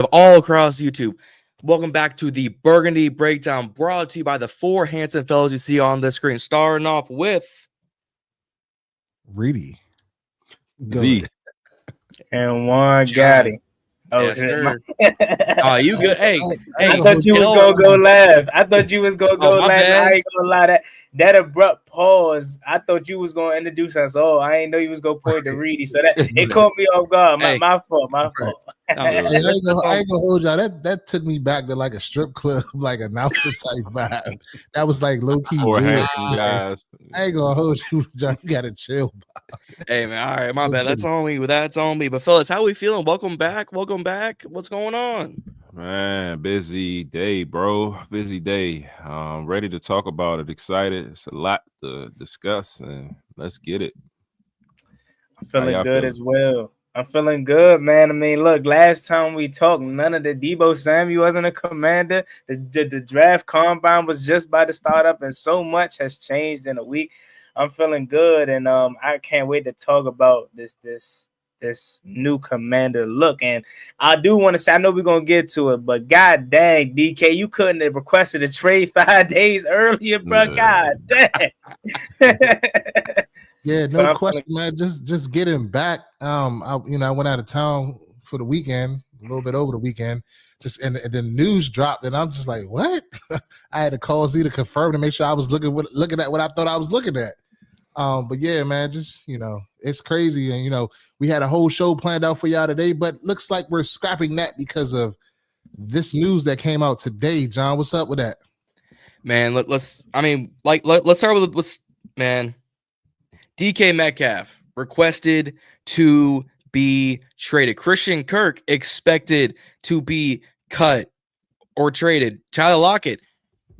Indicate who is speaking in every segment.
Speaker 1: all across YouTube. Welcome back to the Burgundy Breakdown, brought to you by the four handsome fellows you see on the screen. Starting off with
Speaker 2: Reedie
Speaker 3: Zee
Speaker 4: and Juan
Speaker 1: John.
Speaker 4: Gotti. Oh,
Speaker 1: Yes, sir.
Speaker 4: my...
Speaker 1: Oh, you good? Hey,
Speaker 4: I
Speaker 1: hey.
Speaker 4: thought you was gonna go laugh. I thought you was gonna go
Speaker 1: my
Speaker 4: laugh.
Speaker 1: bad.
Speaker 4: I ain't gonna lie, that abrupt pause. I thought you was gonna introduce us. Oh, I ain't know you was gonna point to Reedie, so that it caught me off guard.
Speaker 1: Hey.
Speaker 4: My fault.
Speaker 1: No,
Speaker 2: I ain't gonna hold y'all. That took me back to like a strip club, like announcer type vibe. That was like low key.
Speaker 3: or
Speaker 2: weird.
Speaker 3: handsome guys.
Speaker 2: I ain't gonna hold you, John. You gotta chill.
Speaker 1: Hey man, all right, my bad. That's on me. But fellas, how we feeling? Welcome back. What's going on?
Speaker 3: Man, busy day, bro. Busy day. Ready to talk about it. Excited. It's a lot to discuss, and let's get it.
Speaker 4: I'm feeling good as well. I'm feeling good, man. I mean, look, last time we talked, none of the Deebo Samuel wasn't a commander. The draft combine was just about to start up, and so much has changed in a week. I'm feeling good, and I can't wait to talk about this new commander look. And I do want to say, I know we're gonna get to it, but god dang, DK, you couldn't have requested a trade 5 days earlier, bro. God dang.
Speaker 2: Yeah, no question, man. Just getting back. I went out of town for the weekend, a little bit over the weekend. And the news dropped, and I'm just like, what? I had to call Z to confirm to make sure I was looking at what I thought I was looking at. But yeah, man, just it's crazy, and we had a whole show planned out for y'all today, but looks like we're scrapping that because of this news that came out today. John, what's up with that?
Speaker 1: Man, let's start with man. DK Metcalf requested to be traded. Christian Kirk expected to be cut or traded. Tyler Lockett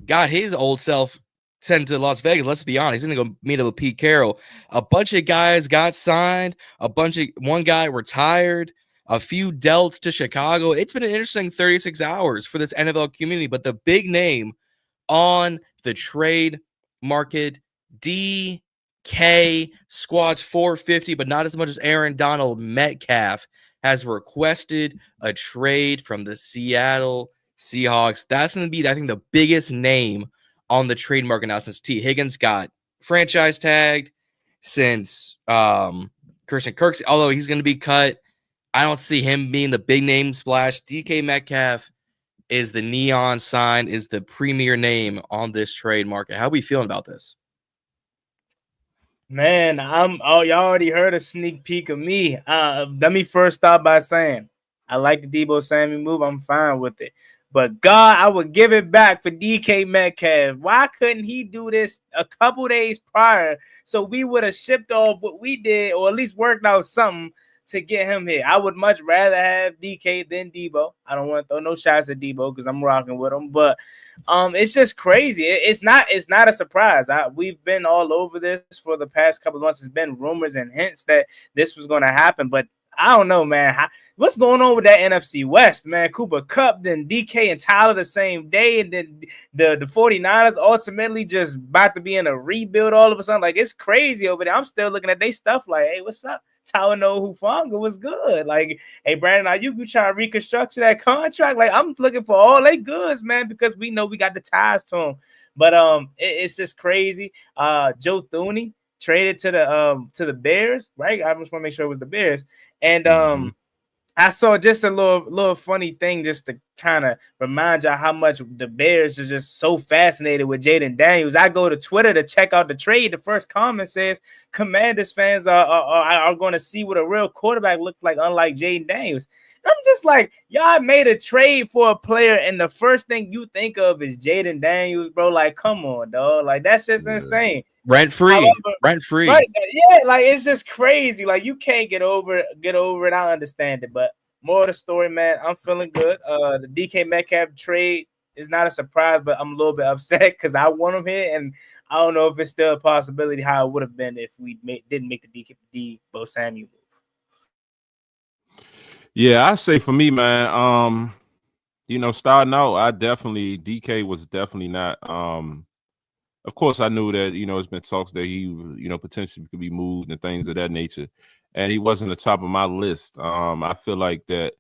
Speaker 1: got his old self sent to Las Vegas. Let's be honest. He's going to go meet up with Pete Carroll. A bunch of guys got signed. One guy retired. A few dealt to Chicago. It's been an interesting 36 hours for this NFL community. But the big name on the trade market, DK, squads 450, but not as much as Aaron Donald. Metcalf has requested a trade from the Seattle Seahawks. That's going to be, I think, the biggest name on the trade market now since T. Higgins got franchise tagged, since Christian Kirk's, although he's going to be cut. I don't see him being the big name splash. DK Metcalf is the neon sign, is the premier name on this trade market. How are we feeling about this?
Speaker 4: Man, y'all already heard a sneak peek of me. Let me first start by saying I like the Deebo Samuel move. I'm fine with it. But God, I would give it back for DK Metcalf. Why couldn't he do this a couple days prior so we would have shipped off what we did, or at least worked out something to get him here? I would much rather have DK than Deebo. I don't want to throw no shots at Deebo because I'm rocking with him. But it's just crazy. It's not a surprise. We've been all over this for the past couple of months. There's been rumors and hints that this was going to happen, but I don't know, man. What's going on with that NFC West, man? Cooper Kupp, then DK and Tyler the same day, and then the 49ers ultimately just about to be in a rebuild all of a sudden. Like, it's crazy over there. I'm still looking at their stuff like, hey, what's up? Tyler Hufanga was good. Like, hey, Brandon, are you trying to reconstruct that contract? Like, I'm looking for all they goods, man, because we know we got the ties to them. But it's just crazy. Joe Thuney traded to the Bears, right? I just want to make sure it was the Bears. And I saw just a little funny thing just to kind of remind y'all how much the Bears are just so fascinated with Jaden Daniels. I go to Twitter to check out the trade. The first comment says Commanders fans are going to see what a real quarterback looks like, unlike Jaden Daniels. I'm just like, y'all made a trade for a player, and the first thing you think of is Jaden Daniels, bro. Like, come on, dog. Like, that's just insane.
Speaker 1: Rent free.
Speaker 4: Right, yeah, like, it's just crazy. Like, you can't get over it. I understand it, but more of the story, man. I'm feeling good. The DK Metcalf trade is not a surprise, but I'm a little bit upset because I want him here, and I don't know if it's still a possibility how it would have been if we didn't make the Deebo Samuel move.
Speaker 3: Yeah, I say for me, man, starting out, DK was definitely not, of course I knew that, it's been talks that he, potentially could be moved and things of that nature. And he wasn't the top of my list. I feel like that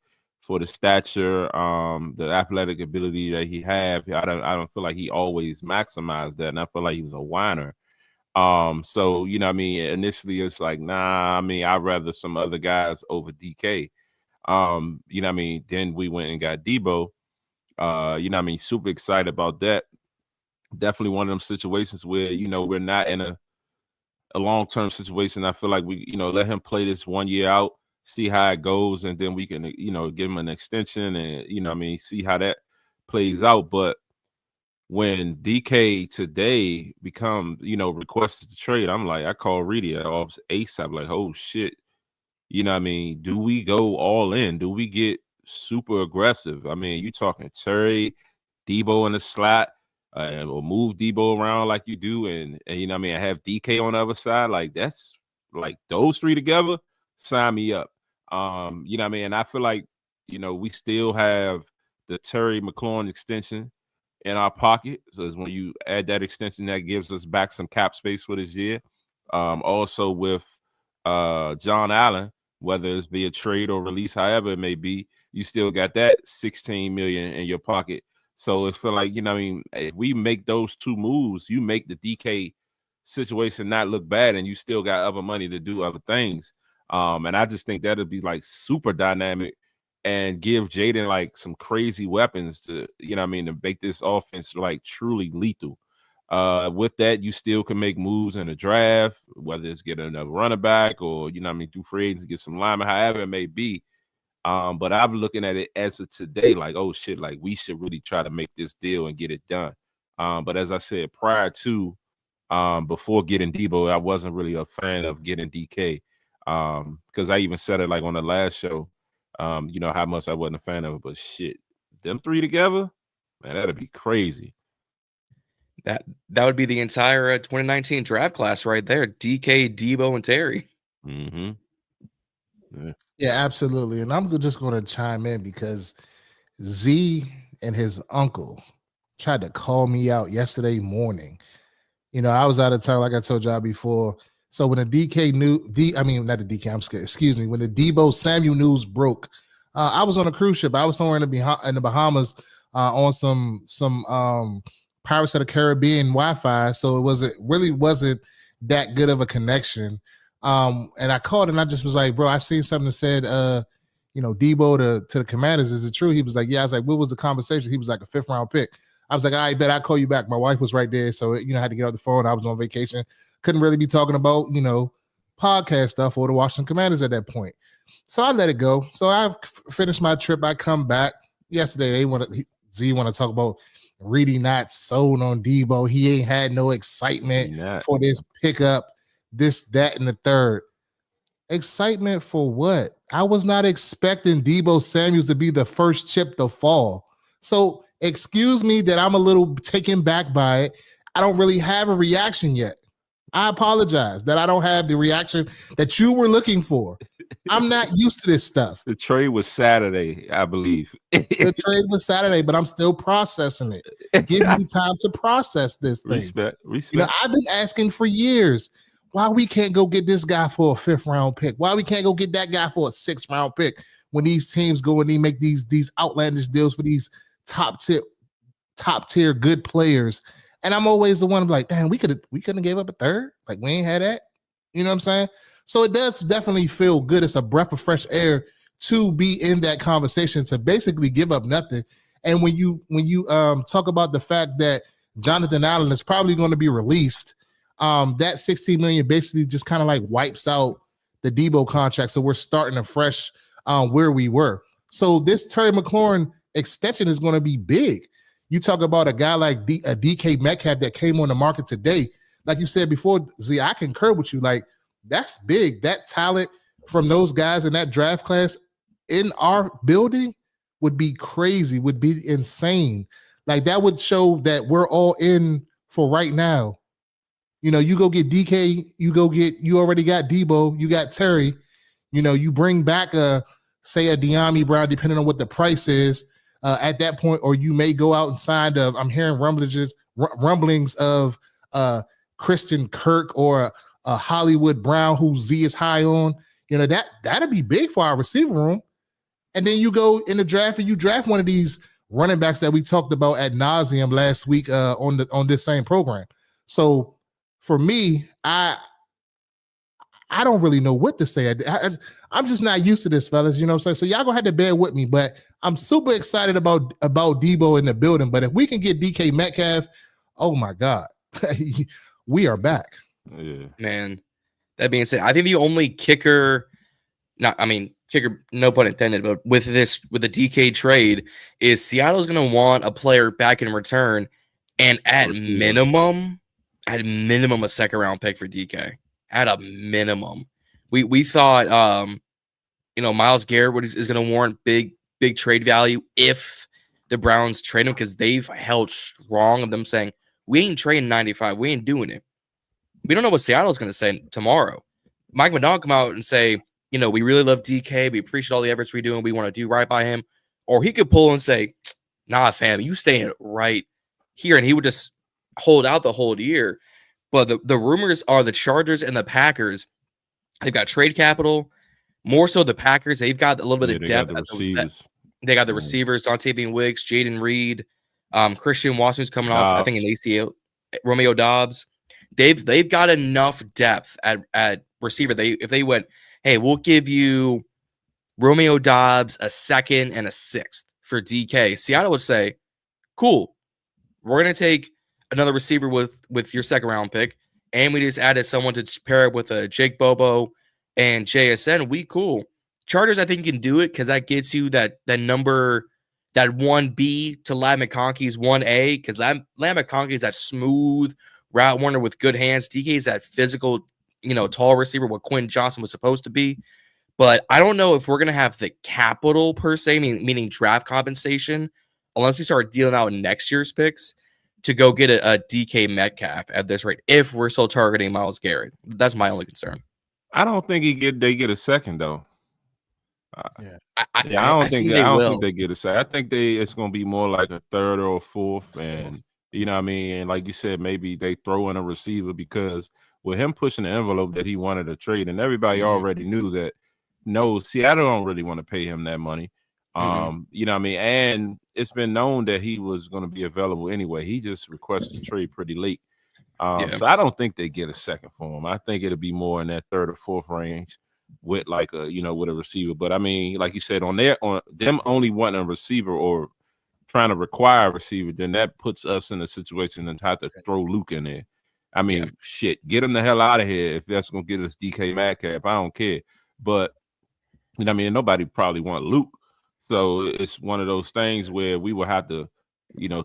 Speaker 3: for the stature, the athletic ability that he have. I don't feel like he always maximized that, and I feel like he was a whiner. So you know what I mean, initially it's like, nah, I mean, I'd rather some other guys over DK. You know what I mean? Then we went and got Deebo. You know what I mean, super excited about that. Definitely one of them situations where, you know, we're not in a long-term situation. I feel like we, you know, let him play this 1 year out, see how it goes, and then we can, you know, give him an extension and, you know what I mean, see how that plays out. But when DK today become, you know, requested to trade, I'm like, I call Reedie off ASAP, like, oh shit. You know what I mean? Do we go all in? Do we get super aggressive? I mean, you talking Terry, Deebo in the slot, or move Deebo around like you do, and you know what I mean, I have DK on the other side. Like, that's like those three together, sign me up. You know what I mean? And I feel like, you know, we still have the Terry McLaurin extension in our pocket. So it's when you add that extension, that gives us back some cap space for this year. Also with John Allen, whether it's via trade or release, however it may be, you still got that $16 million in your pocket. So it feel like, you know what I mean, if we make those two moves, you make the DK situation not look bad, and you still got other money to do other things. And I just think that'll be like super dynamic and give Jaden like some crazy weapons to, you know what I mean, to make this offense like truly lethal. With that, you still can make moves in the draft, whether it's get another running back or, you know what I mean, do free agents, get some linemen, however it may be. But I'm looking at it as of today, like, oh shit, like we should really try to make this deal and get it done. But as I said, prior to before getting Deebo, I wasn't really a fan of getting DK. Because I even said it like on the last show, you know, how much I wasn't a fan of it, but shit, them three together, man, that'd be crazy.
Speaker 1: That would be the entire 2019 draft class right there. DK, Deebo, and Terry.
Speaker 3: Mm-hmm.
Speaker 2: Yeah, absolutely. And I'm just going to chime in because Z and his uncle tried to call me out yesterday morning. You know, I was out of town, like I told y'all before. So when the DK excuse me, when the Deebo Samuel news broke, I was on a cruise ship. I was somewhere in the Bahamas on some Pirates of the Caribbean Wi-Fi. So it wasn't that good of a connection. And I called and I just was like, bro, I seen something that said, you know, Deebo to the Commanders. Is it true? He was like, yeah. I was like, what was the conversation? He was like, a 5th round pick. I was like, I bet I'll call you back. My wife was right there. So, you know, I had to get off the phone. I was on vacation. Couldn't really be talking about, you know, podcast stuff or the Washington Commanders at that point. So I let it go. So I finished my trip. I come back yesterday. Z want to talk about Reedie not sold on Deebo. He ain't had no excitement for this pickup, this, that, and the third. Excitement for what? I was not expecting Deebo Samuels to be the first chip to fall. So excuse me that I'm a little taken back by it. I don't really have a reaction yet. I apologize that I don't have the reaction that you were looking for. I'm not used to this stuff.
Speaker 3: The trade was Saturday, I believe.
Speaker 2: The trade was Saturday, but I'm still processing it. Give me time to process this thing.
Speaker 3: Respect.
Speaker 2: You know, I've been asking for years why we can't go get this guy for a 5th round pick. Why we can't go get that guy for a 6th round pick when these teams go and they make these outlandish deals for these top tier good players. And I'm always the one like, damn, we couldn't have gave up a 3rd. Like, we ain't had that. You know what I'm saying? So it does definitely feel good. It's a breath of fresh air to be in that conversation, to basically give up nothing. And when you talk about the fact that Jonathan Allen is probably going to be released, that $16 million basically just kind of like wipes out the Deebo contract. So we're starting afresh where we were. So this Terry McLaurin extension is going to be big. You talk about a guy like DK Metcalf that came on the market today. Like you said before, Z, I concur with you. Like, that's big. That talent from those guys in that draft class in our building would be crazy, would be insane. Like, that would show that we're all in for right now. You know, you go get DK, you already got Deebo, you got Terry. You know, you bring back say a De'Ami Brown, depending on what the price is at that point, or you may go out and sign I'm hearing rumblings of Christian Kirk or a Hollywood Brown who Z is high on. You know, that'd be big for our receiver room. and then you go in the draft and you draft one of these running backs that we talked about ad nauseum last week on this same program. So for me, I don't really know what to say. I'm just not used to this, fellas. You know what I'm saying? So y'all gonna have to bear with me, but I'm super excited about Deebo in the building. But if we can get DK Metcalf, oh my God, we are back.
Speaker 3: Yeah.
Speaker 1: Man, that being said, I think the only kicker, kicker, no pun intended, but with the DK trade is Seattle's going to want a player back in return, and at minimum, a second round pick for DK. At a minimum, we thought, Myles Garrett is going to warrant big trade value if the Browns trade him, because they've held strong of them saying, we ain't trading 95, we ain't doing it. We don't know what Seattle's going to say tomorrow. Mike Macdonald come out and say, we really love DK. We appreciate all the efforts we do, and we want to do right by him. Or he could pull and say, nah, fam, you staying right here. And he would just hold out the whole year. But the rumors are the Chargers and the Packers, they've got trade capital. More so the Packers, they've got a little bit of depth. They got the receivers, Dontayvion Wicks, Jaden Reed, Christian Watson's coming off, I think, an ACL, Romeo Doubs. They've got enough depth at receiver. If they went, hey, we'll give you Romeo Doubs a second and a sixth for DK, Seattle would say, cool, we're going to take another receiver with your second round pick, and we just added someone to pair it with a Jake Bobo and JSN. We cool. Chargers, I think, can do it because that gets you that number, that 1B to Ladd McConkey's 1A, because Ladd McConkey's that smooth route runner with good hands. DK is that physical, tall receiver, what Quinn Johnson was supposed to be. But I don't know if we're going to have the capital per se, meaning draft compensation, unless we start dealing out next year's picks, to go get a DK Metcalf at this rate, if we're still targeting Myles Garrett. That's my only concern.
Speaker 3: I don't think they get a second, though.
Speaker 1: I
Speaker 3: don't think they get a second. I think it's going to be more like a third or a fourth, and you know what I mean? And like you said, maybe they throw in a receiver, because with him pushing the envelope that he wanted to trade, and everybody already knew that, no, Seattle don't really want to pay him that money. You know what I mean? And it's been known that he was going to be available anyway. He just requested a trade pretty late. So I don't think they get a second for him. I think it'll be more in that third or fourth range with like with a receiver. But I mean, like you said, on them only wanting a receiver or trying to require a receiver, then that puts us in a situation and have to throw Luke in there. I mean, shit, get him the hell out of here if that's going to get us DK Metcalf. I don't care. But, nobody probably want Luke. So it's one of those things where we will have to,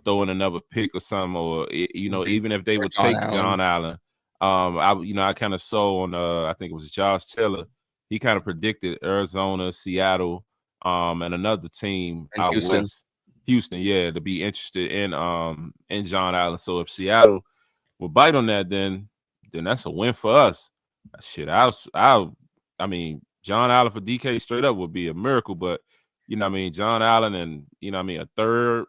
Speaker 3: throw in another pick or something, or, even if they would take Jon Allen. I kind of saw on, I think it was Josh Taylor, he kind of predicted Arizona, Seattle, and another team out west. Houston, to be interested in Jon Allen. So if Seattle will bite on that, then that's a win for us. Shit, Jon Allen for DK straight up would be a miracle, but Jon Allen and a third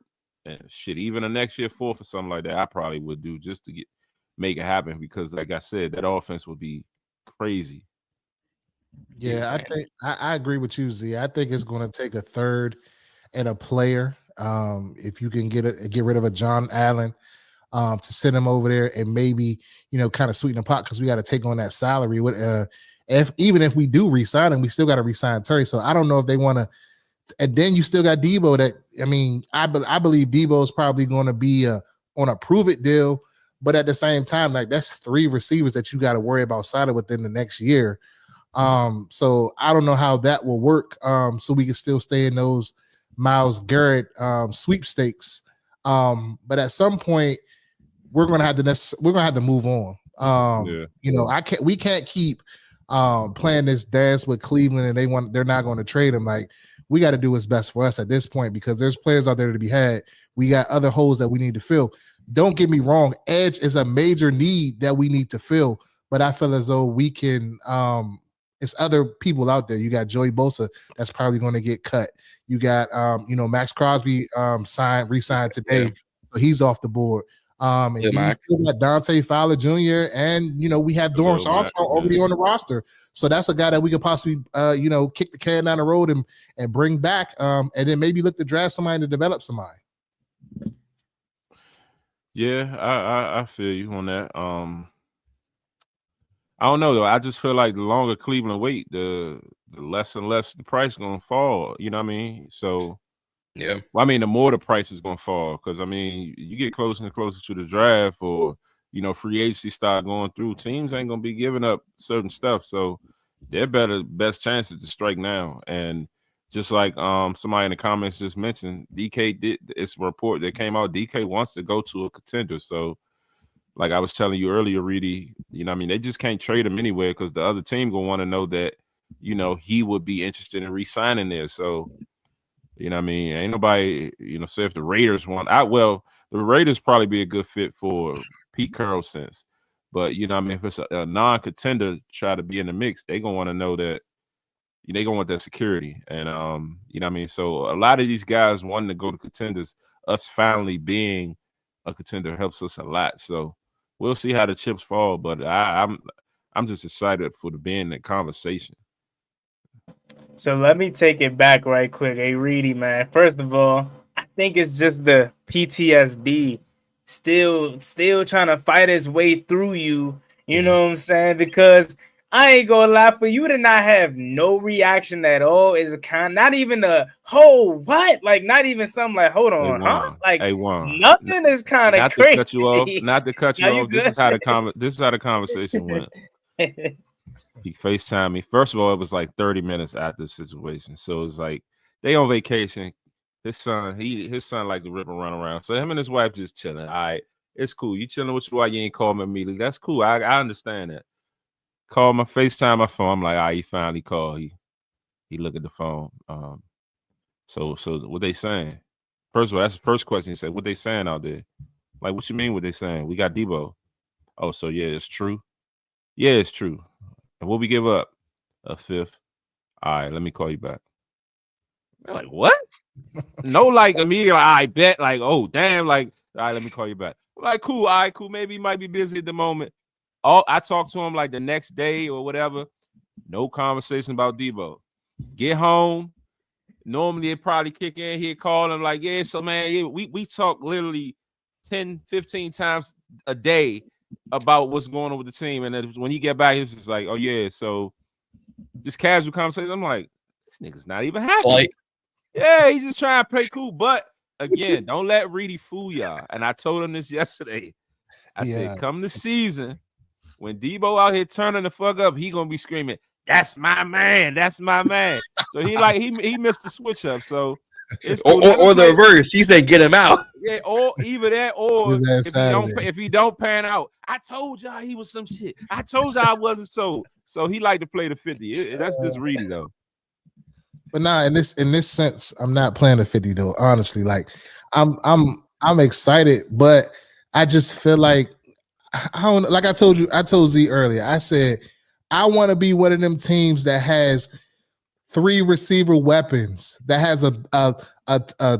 Speaker 3: and shit, even a next year fourth or something like that, I probably would do just to make it happen, because like I said, that offense would be crazy.
Speaker 2: Yeah, I think I agree with you, Z. I think it's going to take a third and a player. If you can get rid of a Jon Allen, to send him over there and maybe kind of sweeten the pot, because we got to take on that salary. Even if we do re-sign him, we still got to re-sign Terry. So I don't know if they want to. And then you still got Deebo. I believe Deebo is probably going to be on a prove it deal, but at the same time, like, that's 3 receivers that you got to worry about signing within the next year. So I don't know how that will work. So we can still stay in those Myles Garrett sweepstakes. But at some point, we're gonna have to move on. We can't keep playing this dance with Cleveland, and they're not going to trade him. Like, we got to do what's best for us at this point, because there's players out there to be had. We got other holes that we need to fill. Don't get me wrong, edge is a major need that we need to fill, but I feel as though we can. It's other people out there. You got Joey Bosa that's probably going to get cut. You got Max Crosby re-signed today, so he's off the board. And
Speaker 1: Yeah,
Speaker 2: then you
Speaker 1: Mac.
Speaker 2: still got Dante Fowler Jr. and we have Dorrance
Speaker 3: Mac,
Speaker 2: Armstrong already on the roster. So that's a guy that we could possibly kick the can down the road and bring back. And then maybe look to draft somebody to develop somebody.
Speaker 3: Yeah, I feel you on that. I don't know though. I just feel like the longer Cleveland wait, the less and less the price gonna fall. You know what I mean? So
Speaker 1: Yeah.
Speaker 3: well, I mean, the more the price is gonna fall, because I mean, you get closer and closer to the draft, or free agency start going through. Teams ain't gonna be giving up certain stuff, so their best chances to strike now. And just like somebody in the comments just mentioned, DK did. It's a report that came out. DK wants to go to a contender, so. Like I was telling you earlier, Reedie, I mean, they just can't trade him anywhere because the other team gonna want to know that, he would be interested in re-signing there. So, what I mean, ain't nobody, say if the Raiders want the Raiders probably be a good fit for Pete Carroll's sense. But I mean, if it's a non-contender try to be in the mix, they gonna want to know that they gonna want that security. And what I mean, so a lot of these guys wanting to go to contenders, us finally being a contender helps us a lot. So we'll see how the chips fall, but I'm just excited for the being in the conversation.
Speaker 4: So let me take it back right quick. Hey, Reedie, man. First of all, I think it's just the PTSD still trying to fight its way through you. You know what I'm saying? Because I ain't gonna lie, for you to not have no reaction at all is not even a what? Like not even something like hold on, huh? Like
Speaker 3: Juan,
Speaker 4: nothing is kind of crazy.
Speaker 3: Not to cut you off. This is how the conversation went. He FaceTimed me. First of all, it was like 30 minutes after the situation. So it's like they on vacation. His son like to rip and run around. So him and his wife just chilling. All right, it's cool. You chilling with your wife, you ain't call me immediately. That's cool. I understand that. Call my FaceTime my phone. I'm like, all right, he finally called. He look at the phone. So what they saying? First of all, that's the first question. He said, what they saying out there? Like, what you mean what they saying? We got Deebo. Oh, so yeah, it's true. Yeah, it's true. And what we give up? A fifth. All right, let me call you back. They're like, what? No, like immediately, like, I bet, like, oh, damn, like, all right, let me call you back. I'm like, cool, all right, cool. Maybe he might be busy at the moment. I talked to him like the next day or whatever. No conversation about Deebo. Get home. Normally it probably kick in. He'd call him like, yeah, so man, yeah, we talk literally 10, 15 times a day about what's going on with the team. And then when he get back, he's just like, oh yeah, so just casual conversation. I'm like, this nigga's not even happy. Yeah, he's just trying to play cool. But again, don't let Reedie fool y'all. And I told him this yesterday. I said, come the season, when Deebo out here turning the fuck up, he gonna be screaming, "That's my man! That's my man!" So he missed the switch up. So it's cool.
Speaker 1: or the reverse. He said, "Get him out."
Speaker 3: Yeah, or either that, or if he don't pan out, I told y'all he was some shit. I told y'all I wasn't so. So he like to play the 50. That's just Reedie though.
Speaker 2: But nah, in this sense, I'm not playing the 50 though. Honestly, like I'm excited, but I just feel like I don't, like I told Z earlier. I said I want to be one of them teams that has 3 receiver weapons, that has a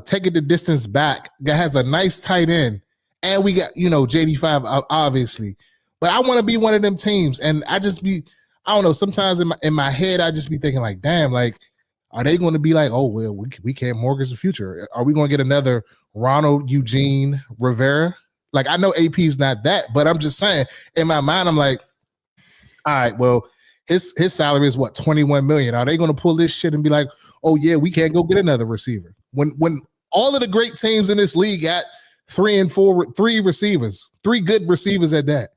Speaker 2: take it the distance back, that has a nice tight end, and we got JD5 obviously. But I want to be one of them teams, and I don't know. Sometimes in my head, I just be thinking like, damn, like, are they going to be like, oh well, we can't mortgage the future? Are we going to get another Ronald Eugene Rivera? Like, I know AP's not that, but I'm just saying, in my mind, I'm like, all right, well, his salary is what, 21 million. Are they going to pull this shit and be like, oh yeah, we can't go get another receiver? When all of the great teams in this league got 3 receivers, 3 good receivers at that,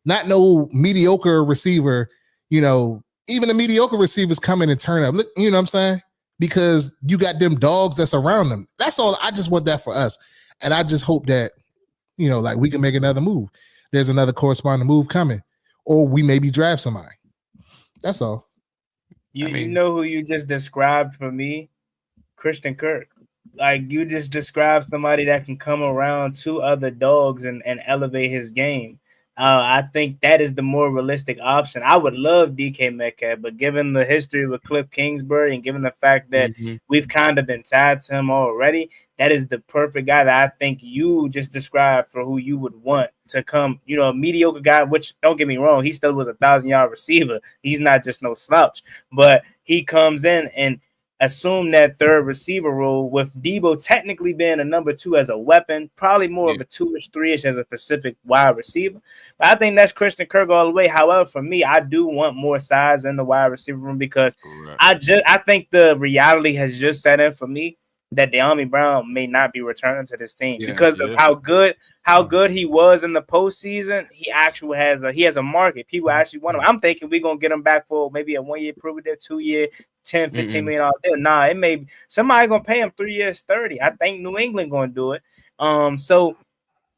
Speaker 2: not no mediocre receiver. Even the mediocre receivers come in and turn up. You know what I'm saying? Because you got them dogs that's around them. That's all. I just want that for us, and I just hope that like we can make another move. There's another corresponding move coming, or we maybe draft somebody. That's all.
Speaker 4: You know who you just described for me? Christian Kirk. Like, you just described somebody that can come around 2 other dogs and elevate his game. I think that is the more realistic option. I would love DK Metcalf, but given the history with Cliff Kingsbury and given the fact that we've kind of been tied to him already, that is the perfect guy that I think you just described for who you would want to come. You know, a mediocre guy, which don't get me wrong, he still was a 1,000-yard receiver. He's not just no slouch, but he comes in and assume that third receiver role with Deebo technically being a number 2 as a weapon, probably more of a 2-ish, 3-ish as a Pacific wide receiver. But I think that's Christian Kirk all the way. However, for me, I do want more size in the wide receiver room because I think the reality has just set in for me that De'Ami Brown may not be returning to this team because of how good he was in the postseason. He has a market. People actually want him. I'm thinking we're gonna get him back for maybe a 1-year prove it, 2-year, $10-15 million deal. Nah, it may be somebody gonna pay him 3 years, 30. I think New England gonna do it. So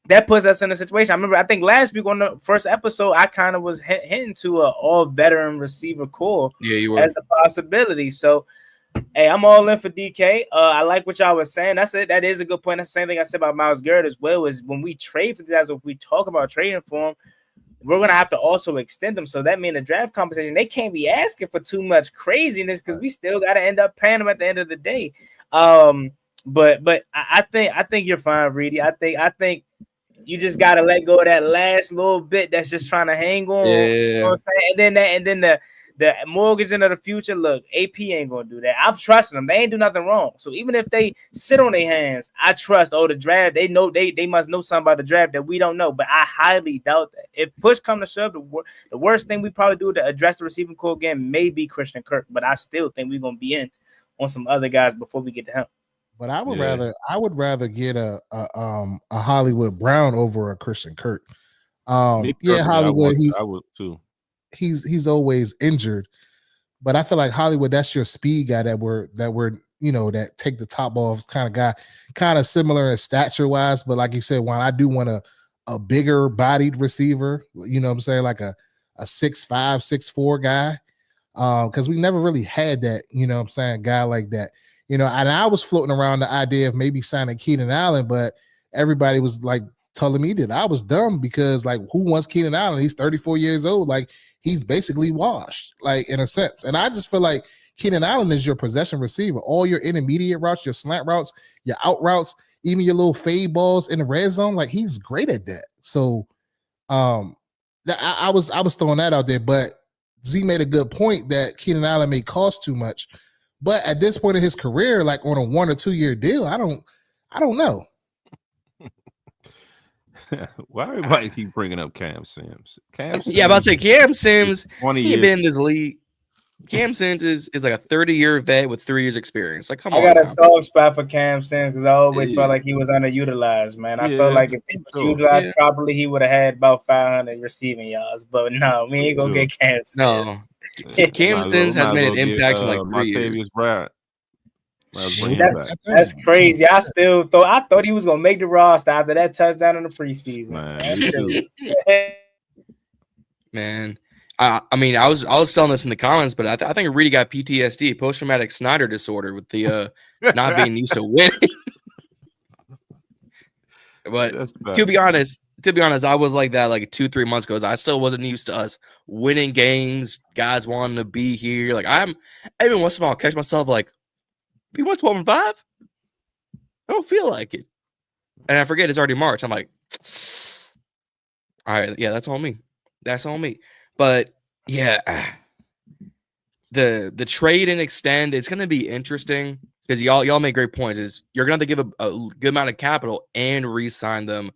Speaker 4: that puts us in a situation. I think last week on the first episode, I kind of was hinting to an all veteran receiver core as a possibility. So hey, I'm all in for DK. I like what y'all was saying. That's it. That is a good point. That's the same thing I said about Myles Garrett as well. Is when we trade for these guys, if we talk about trading for them, we're gonna have to also extend them. So that means the draft compensation, they can't be asking for too much craziness because we still got to end up paying them at the end of the day. But I think you're fine, Reedie. I think you just gotta let go of that last little bit that's just trying to hang on. You know what I'm saying? And then the mortgage into the future. Look, AP ain't gonna do that. I'm trusting them. They ain't do nothing wrong. So even if they sit on their hands, I trust. The draft. They know they must know something about the draft that we don't know. But I highly doubt that. If push come to shove, the worst thing we probably do to address the receiving core again may be Christian Kirk. But I still think we're gonna be in on some other guys before we get to him.
Speaker 2: But I would rather get a Hollywood Brown over a Christian Kirk. Hollywood.
Speaker 3: I would too.
Speaker 2: He's always injured, but I feel like Hollywood, that's your speed guy that we're that take the top off kind of guy, kind of similar in stature wise. But like you said, Juan, I do want a bigger bodied receiver. You know what I'm saying, like a 6'5", 6'4" guy, because we never really had that. You know what I'm saying, guy like that. And I was floating around the idea of maybe signing Keenan Allen, but everybody was like telling me that I was dumb because like who wants Keenan Allen? He's 34 years old. Like he's basically washed, like in a sense. And I just feel like Keenan Allen is your possession receiver. All your intermediate routes, your slant routes, your out routes, even your little fade balls in the red zone, like he's great at that. So I was throwing that out there, but Z made a good point that Keenan Allen may cost too much. But at this point in his career, like on a 1 or 2 year deal, I don't know.
Speaker 3: Why everybody keep bringing up Cam Sims?
Speaker 1: Yeah, about to say Cam Sims. He been in this league. Cam Sims is like a 30-year vet with 3 years experience. Like, come on.
Speaker 4: I got a soft spot for Cam Sims because I always felt like he was underutilized, man. I felt like if he was utilized properly, he would have had about 500 receiving yards. But no, we ain't gonna get Cam Sims.
Speaker 1: No, Cam Sims has made an impact in like 3 years.
Speaker 4: That's crazy. I thought he was gonna make the roster after that touchdown in the preseason.
Speaker 1: Man, I mean, I was telling this in the comments, but I think Reedie got PTSD, post-traumatic Snyder disorder, with the not being used to winning. But to be honest, I was like that like 2-3 months ago. I still wasn't used to us winning games, guys wanting to be here. Like I even once in a while catch myself like, we went 12-5. I don't feel like it, and I forget it's already March. I'm like, all right, yeah, that's on me. That's on me. But yeah, the trade and extend, it's gonna be interesting because y'all make great points. Is you're gonna have to give a good amount of capital and re-sign them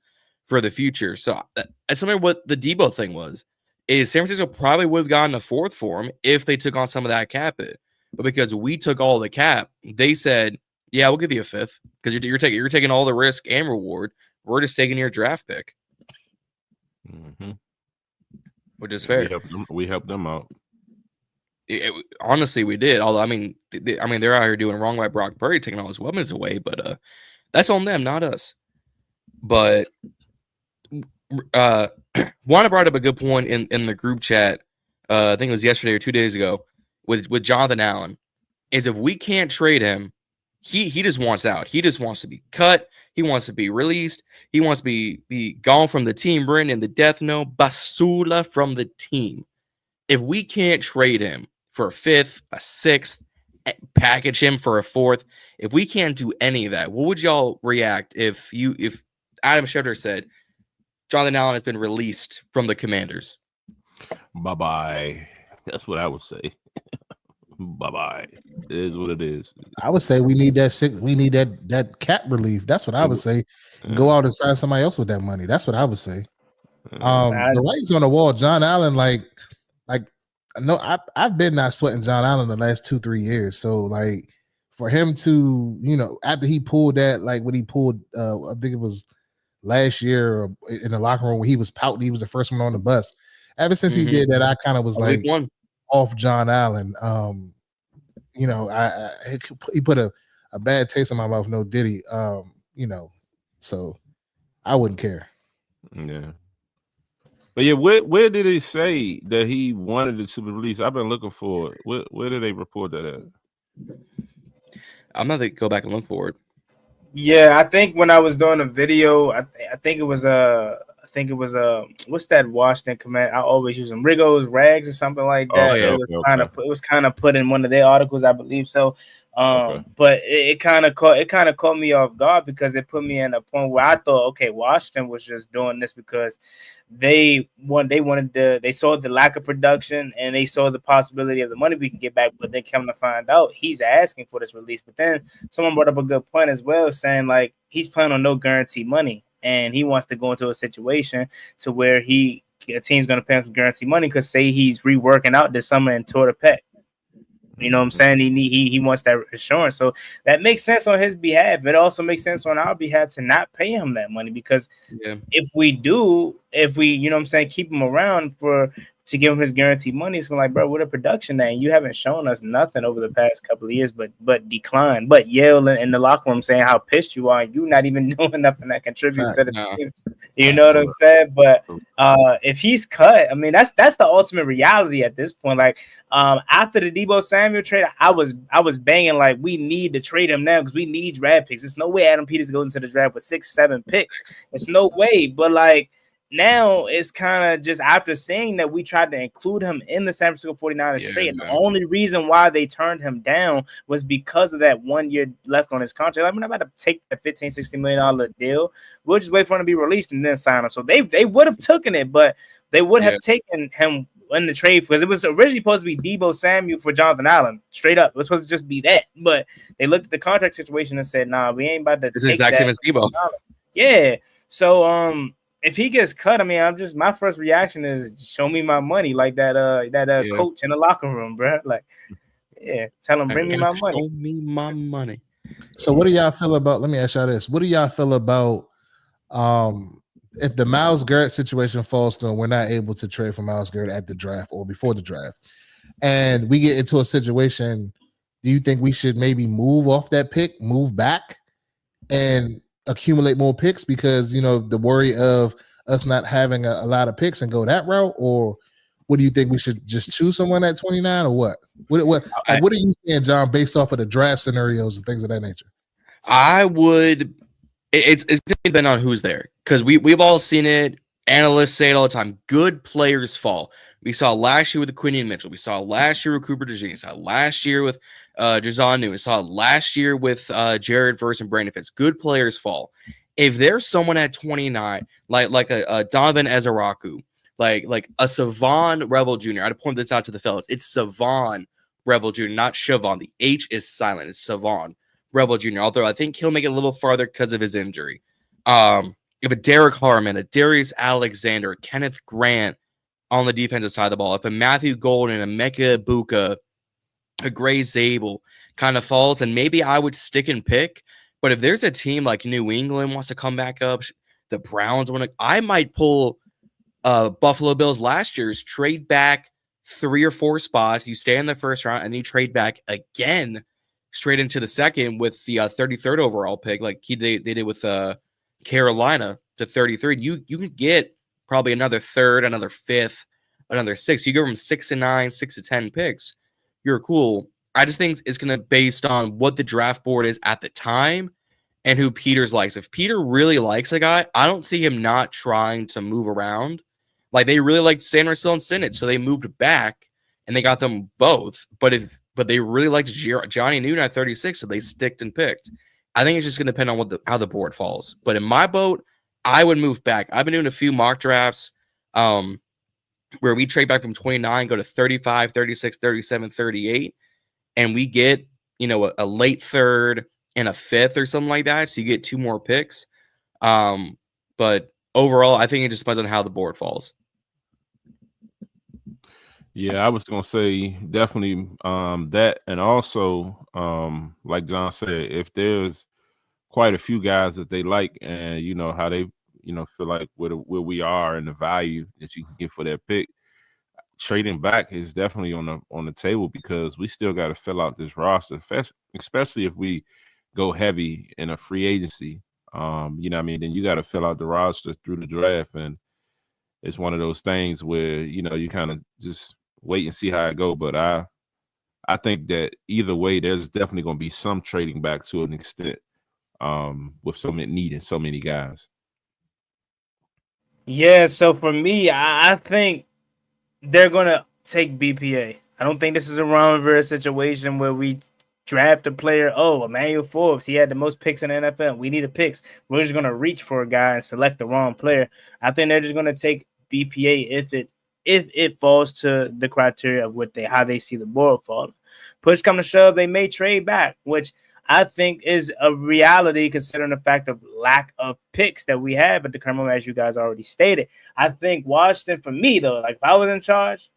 Speaker 1: for the future. So that's something what the Deebo thing was. Is San Francisco probably would have gotten a 4th for him if they took on some of that cap it. But because we took all the cap, they said, "Yeah, we'll give you a 5th because you're taking all the risk and reward. We're just taking your draft pick."
Speaker 3: Mm-hmm.
Speaker 1: Which is fair.
Speaker 3: We helped them out.
Speaker 1: Honestly, we did. Although, I mean, they're out here doing wrong by Brock Purdy, taking all his weapons away. But that's on them, not us. But Juan brought up a good point in the group chat. I think it was yesterday or 2 days ago with Jonathan Allen. Is if we can't trade him, he just wants out. He just wants to be cut. He wants to be released. He wants to be gone from the team. Brendan, the death note, basura from the team. If we can't trade him for a 5th, a 6th, package him for a 4th, if we can't do any of that, what would y'all react if Adam Schefter said Jonathan Allen has been released from the Commanders?
Speaker 3: Bye-bye. That's what I would say. Bye-bye. It is what it is.
Speaker 2: I would say we need that cap relief. That's what I would say. Go out and sign somebody else with that money. That's what I would say. The writing's on the wall. Jon Allen, like no, I've been not sweating Jon Allen the last 2-3 years. So like for him to, after he pulled that, like when he pulled, I think it was last year in the locker room where he was pouting, he was the first one on the bus. Ever since he did that, I kind of was like off Jon Allen. He put a bad taste in my mouth. No Diddy. So I wouldn't care.
Speaker 3: Yeah. But yeah, where did it say that he wanted it to be released? I've been looking for it. Where did they report that at?
Speaker 1: I'm gonna go back and look for it.
Speaker 4: Yeah, I think when I was doing a video, I think it was what's that Washington command? I always use them, Riggo's Rags or something like that.
Speaker 1: Oh, yeah.
Speaker 4: It was kind of put in one of their articles, I believe so. But it kind of caught me off guard because it put me in a point where I thought, okay, Washington was just doing this because they saw the lack of production and they saw the possibility of the money we can get back, but then come to find out he's asking for this release. But then someone brought up a good point as well, saying like he's planning on no guarantee money and he wants to go into a situation to where a team's going to pay him some guarantee money because say he's reworking out this summer and tore the pec. You know what I'm saying? He wants that assurance. So that makes sense on his behalf. It also makes sense on our behalf to not pay him that money because if we you know what I'm saying, keep him around to give him his guaranteed money, it's like, bro, what a production that you haven't shown us nothing over the past couple of years, but decline, but yell in the locker room saying how pissed you are. You not even doing nothing that contributes to the team. You know what I'm saying? But if he's cut, I mean, that's the ultimate reality at this point. Like after the Deebo Samuel trade, I was banging like we need to trade him now because we need draft picks. There's no way Adam Peters goes into the draft with 6-7 picks. It's no way. But like now it's kind of just after saying that we tried to include him in the San Francisco 49ers trade. And the only reason why they turned him down was because of that 1 year left on his contract. I'm about to take that $15-16 million deal. We'll just wait for him to be released and then sign him. So they would have taken it, but they would have taken him in the trade because it was originally supposed to be Deebo Samuel for Jonathan Allen. Straight up. It was supposed to just be that. But they looked at the contract situation and said, nah, we ain't about to take that. It's exact same as Deebo. Yeah. So if he gets cut, I mean, my first reaction is show me my money, like that coach in the locker room, bro. Like, tell him bring me my money.
Speaker 1: Show me my money.
Speaker 2: So, what do y'all feel about? Let me ask y'all this: what do y'all feel about if the Myles Garrett situation falls through and we're not able to trade for Myles Garrett at the draft or before the draft, and we get into a situation? Do you think we should maybe move off that pick, move back, and accumulate more picks because the worry of us not having a lot of picks and go that route, or what do you think we should just choose someone at 29 or what? What are you saying, John, based off of the draft scenarios and things of that nature?
Speaker 1: I would. It's going to depend on who's there because we've all seen it. Analysts say it all the time. Good players fall. We saw last year with Quinion Mitchell. We saw last year with Cooper DeJean. We saw last year with Jazon New. We saw last year with Jared Verse and Brandon Fitz. Good players fall. If there's someone at 29, like a Donovan Ezeraku, like a Savon Revel Jr., I'd point this out to the fellas. It's Savon Revel Jr., not Siobhan. The H is silent. It's Savon Revel Jr., although I think he'll make it a little farther because of his injury. If a Derek Harmon, a Darius Alexander, a Kenneth Grant on the defensive side of the ball, if a Matthew Golden, a Mecca Ibuka, a Gray Zabel kind of falls, and maybe I would stick and pick. But if there's a team like New England wants to come back up, the Browns want to, I might pull Buffalo Bills last year's, trade back 3 or 4 spots. You stay in the first round, and you trade back again straight into the second with the 33rd overall pick, like they did with Carolina to 33. You can get probably another 3rd, another 5th, another 6th. You go from 6 to 9, 6 to 10 picks. You're cool. I just think it's going to based on what the draft board is at the time and who Peters likes. If Peter really likes a guy, I don't see him not trying to move around. Like they really liked Sanderson and Sinnott, so they moved back and they got them both. But they really liked Johnny Newton at 36, so they sticked and picked. I think it's just going to depend on how the board falls. But in my boat, I would move back. I've been doing a few mock drafts where we trade back from 29, go to 35, 36, 37, 38. And we get, a late third and a fifth or something like that. So you get 2 more picks. But overall, I think it just depends on how the board falls.
Speaker 3: Yeah, I was going to say definitely that. And also, like John said, if there's quite a few guys that they like and, how they, feel like where we are and the value that you can get for that pick, trading back is definitely on the table because we still got to fill out this roster, especially if we go heavy in a free agency. Then you got to fill out the roster through the draft, and it's one of those things where you kind of just wait and see how it go. But I think that either way, there's definitely going to be some trading back to an extent with so many needing so many guys.
Speaker 4: Yeah, so for me, I think they're going to take BPA. I don't think this is a Ron Rivera situation where we draft a player. Oh, Emmanuel Forbes, he had the most picks in the NFL. We need a picks. We're just going to reach for a guy and select the wrong player. I think they're just going to take BPA if it falls to the criteria of how they see the board fall. Push come to shove, they may trade back, which I think is a reality considering the fact of lack of picks that we have at the current moment, as you guys already stated. I think Washington, for me, though, like if I was in charge,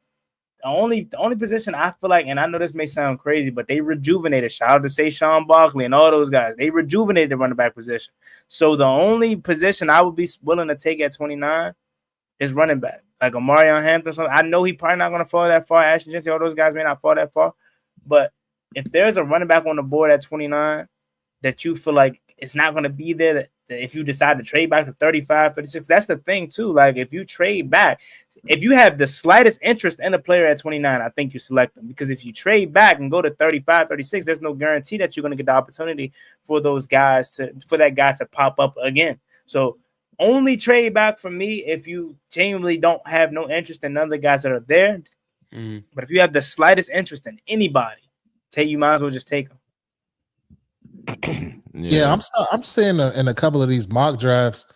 Speaker 4: the only position I feel like, and I know this may sound crazy, but they rejuvenated. Shout out to Saquon Barkley and all those guys. They rejuvenated the running back position. So the only position I would be willing to take at 29 is running back. Like Omarion Hampton. So I know he probably not going to fall that far. Ashton Jensen, all those guys may not fall that far. But if there's a running back on the board at 29 that you feel like it's not going to be there, that if you decide to trade back to 35, 36, that's the thing too. Like if you trade back, if you have the slightest interest in a player at 29, I think you select them. Because if you trade back and go to 35, 36, there's no guarantee that you're going to get the opportunity for that guy to pop up again. So only trade back for me if you genuinely don't have no interest in none of the guys that are there. Mm-hmm. But if you have the slightest interest in anybody, you might as well just take them.
Speaker 2: Yeah, I'm seeing in a couple of these mock drafts,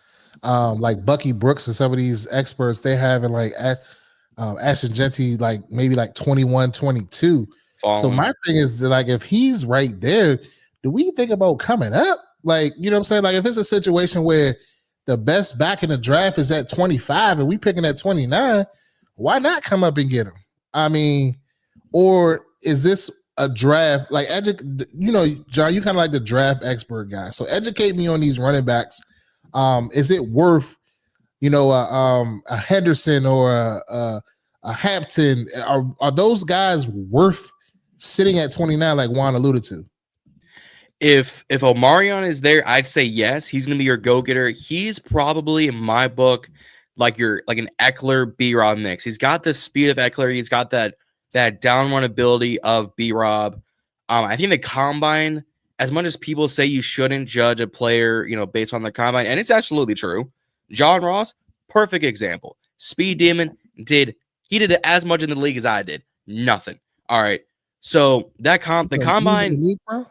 Speaker 2: like Bucky Brooks and some of these experts, they having like Ashton Jensen like maybe like 21, 22. So my thing is that, like if he's right there, do we think about coming up? Like, you know what I'm saying? Like if it's a situation where the best back in the draft is at 25 and we picking at 29, why not come up and get him? I mean, or is this a draft like John, you kind of like the draft expert guy, so educate me on these running backs. Is it worth a Henderson or a Hampton? Are those guys worth sitting at 29 like Juan alluded to?
Speaker 1: If Omarion is there, I'd say yes. He's gonna be your go-getter. He's probably in my book like an Eckler B-Rob mix. He's got the speed of Eckler, he's got that down run ability of B-Rob. I think the combine, as much as people say you shouldn't judge a player, based on the combine, and it's absolutely true. John Ross, perfect example. Speed demon did as much in the league as I did. Nothing. All right. So the combine.
Speaker 2: League, bro?